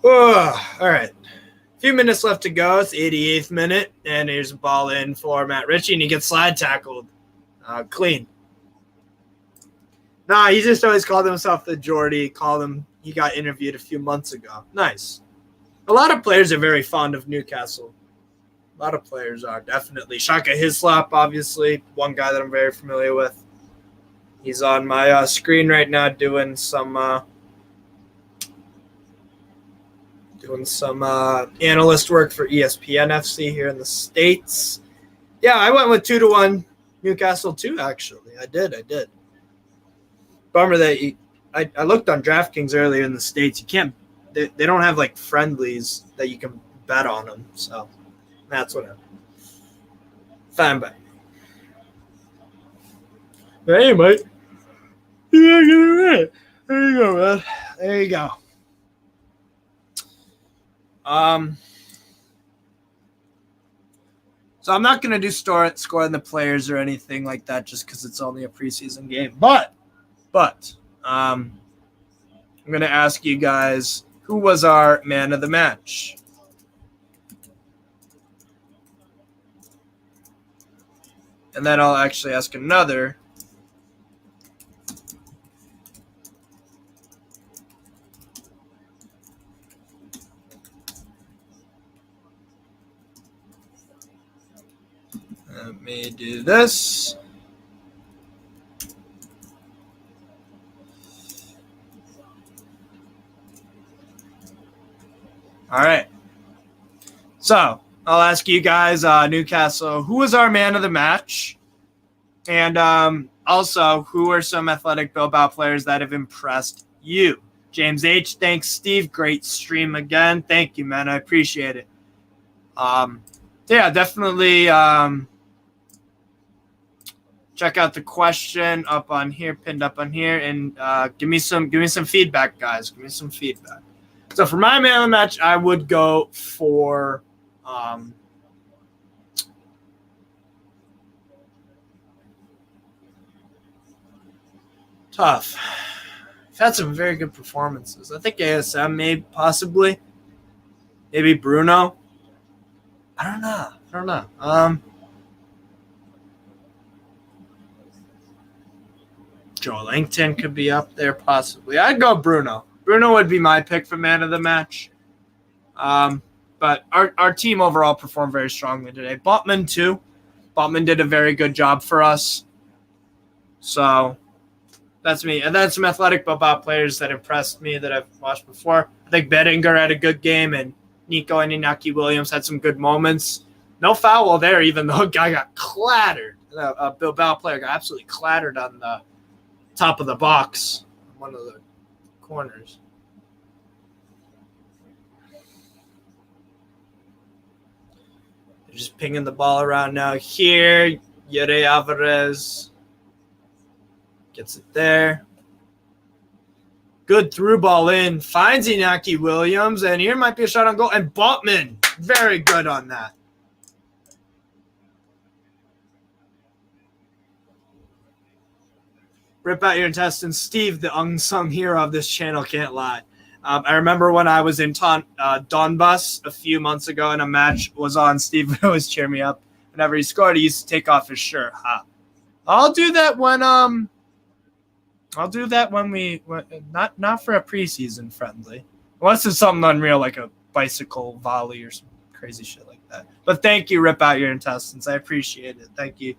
All right. A few minutes left to go. It's the 88th minute, and here's a ball in for Matt Ritchie, and he gets slide tackled. Clean. Nah, he just always called himself the Geordie. He got interviewed a few months ago. Nice. A lot of players are very fond of Newcastle. A lot of players are, definitely. Shaka Hislop, obviously, one guy that I'm very familiar with. He's on my screen right now doing some analyst work for ESPN FC here in the States. Yeah, I went with 2-1 Newcastle too, actually. I did. Bummer that I looked on DraftKings earlier in the States. You can't – they don't have, like, friendlies that you can bet on them. So That's what happened. Fine, but hey, mate. There you go, man. There you go. So I'm not going to do scoring the players or anything like that just because it's only a preseason game. But I'm going to ask you guys, who was our man of the match? And then I'll actually ask another. Let me do this. All right. So I'll ask you guys, Newcastle, who was our man of the match? And also, who are some Athletic Bilbao players that have impressed you? James H., thanks, Steve. Great stream again. Thank you, man. I appreciate it. Yeah, definitely check out the question up on here, pinned up on here, and give me some feedback, guys. Give me some feedback. So for my man of the match, I would go for tough. I've had some very good performances. I think ASM possibly. Maybe Bruno. I don't know. Joel Langton could be up there possibly. I'd go Bruno. Bruno would be my pick for man of the match. But our team overall performed very strongly today. Botman too. Botman did a very good job for us. So that's me. And then some Athletic Bilbao players that impressed me that I've watched before. I think Bedinger had a good game, and Nico and Inaki Williams had some good moments. No foul there, even though a guy got clattered. A Bilbao player got absolutely clattered on the top of the box, one of the corners. They're just pinging the ball around now. Here, Yere Alvarez gets it there. Good through ball in. Finds Inaki Williams, and here might be a shot on goal. And Botman, very good on that. Rip out your intestines. Steve, the unsung hero of this channel, can't lie. I remember when I was in Donbas a few months ago and a match was on, Steve would always cheer me up. Whenever he scored, he used to take off his shirt. I'll do that when not for a preseason friendly. Unless it's something unreal like a bicycle volley or some crazy shit like that. But thank you, Rip Out Your Intestines. I appreciate it. Thank you.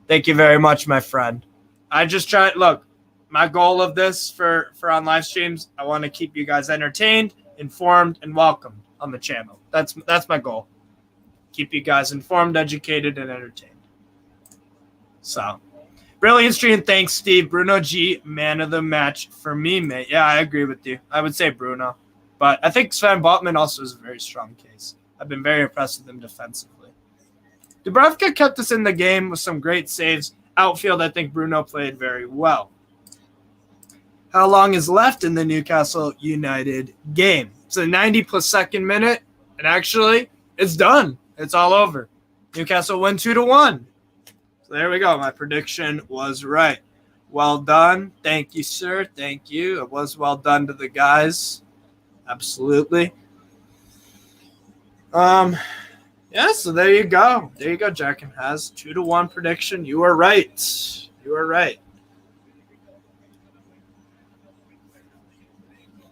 Thank you very much, my friend. I just try. Look, my goal of this for on live streams, I want to keep you guys entertained, informed, and welcomed on the channel. That's my goal. Keep you guys informed, educated, and entertained. So, brilliant stream. Thanks, Steve. Bruno G, man of the match for me, mate. Yeah, I agree with you. I would say Bruno. But I think Sven Botman also is a very strong case. I've been very impressed with him defensively. Dubravka kept us in the game with some great saves. Outfield, I think Bruno played very well. How long is left in the Newcastle United game? It's the 90 plus second minute, and actually, it's done. It's all over. Newcastle win 2-1. So there we go. My prediction was right. Well done. Thank you, sir. Thank you. It was well done to the guys. Absolutely. Yeah, so there you go. There you go, Jack and Has. 2-1 prediction. You were right. You were right.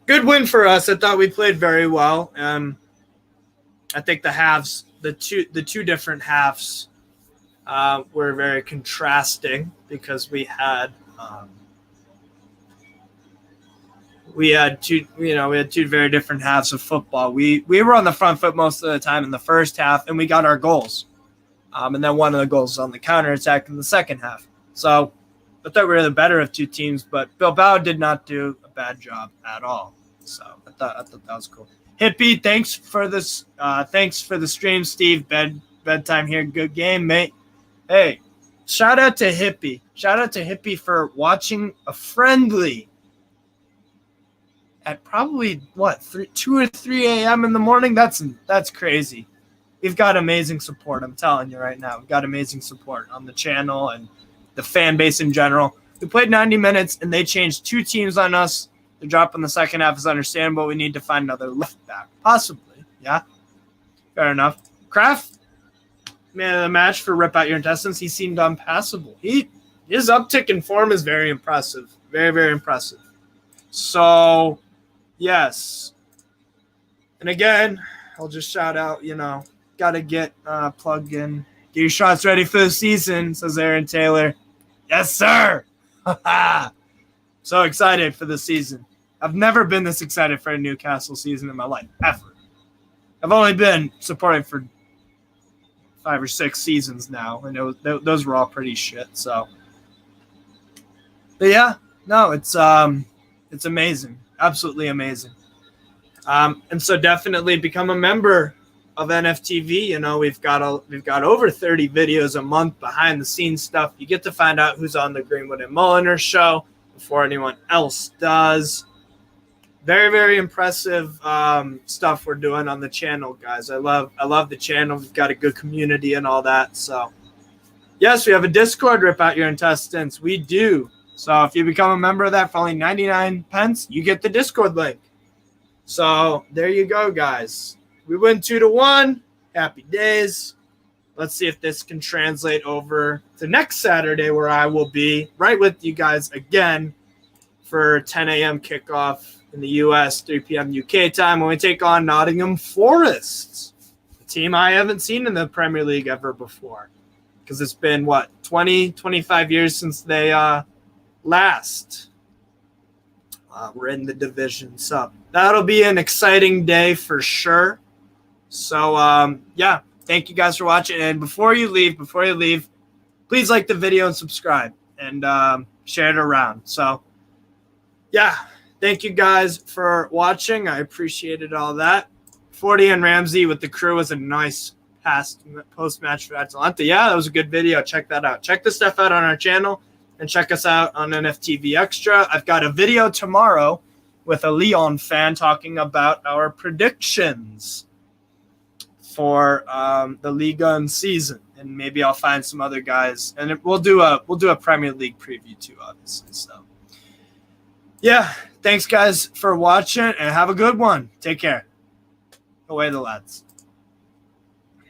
Good win for us. I thought we played very well. I think the halves, the two different halves, were very contrasting because we had two very different halves of football. We were on the front foot most of the time in the first half, and we got our goals. And then one of the goals was on the counterattack in the second half. So I thought we were the better of two teams, but Bilbao did not do a bad job at all. So I thought that was cool. Hippie, thanks for this. Thanks for the stream, Steve. Bedtime here. Good game, mate. Hey, shout out to Hippie. Shout out to Hippie for watching a friendly at probably 2 or 3 a.m. in the morning. That's crazy. We've got amazing support. I'm telling you right now, we've got amazing support on the channel and the fan base in general. We played 90 minutes and they changed 2 teams on us. The drop in the second half is understandable. We need to find another left back, possibly. Yeah, fair enough. Kraft, man of the match for Rip Out Your Intestines. He seemed unpassable. His uptick in form is very impressive. Very, very impressive. So, yes. And again, I'll just shout out, got to get plugged in. Get your shots ready for the season, says Aaron Taylor. Yes, sir. So excited for the season. I've never been this excited for a Newcastle season in my life, ever. I've only been supporting for 5 or 6 seasons now, and those were all pretty shit. So, but yeah, no, it's amazing, absolutely amazing. And so definitely become a member of NFTV. We've got over 30 videos a month, behind the scenes stuff. You get to find out who's on the Greenwood and Mulliner show before anyone else does. Very, very impressive stuff we're doing on the channel, guys. I love the channel. We've got a good community and all that. So, yes, we have a Discord, Rip Out Your Intestines. We do. So if you become a member of that for only 99 pence, you get the Discord link. So there you go, guys. We win 2-1. Happy days. Let's see if this can translate over to next Saturday, where I will be right with you guys again for 10 a.m. kickoff in the U.S., 3 p.m. UK time, when we take on Nottingham Forest, a team I haven't seen in the Premier League ever before, because it's been, 25 years since they last were in the division. So that'll be an exciting day for sure. So, yeah, thank you guys for watching. And before you leave, please like the video and subscribe and share it around. So, yeah, thank you guys for watching. I appreciated all that. 40 and Ramsey with the crew was a nice post-match for Atalanta. Yeah, that was a good video. Check that out. Check the stuff out on our channel and check us out on NFTV Extra. I've got a video tomorrow with a Lyon fan talking about our predictions for the Liga and season, and maybe I'll find some other guys, and we'll do a Premier League preview too, obviously. So, yeah, thanks guys for watching, and have a good one. Take care. Away the lads.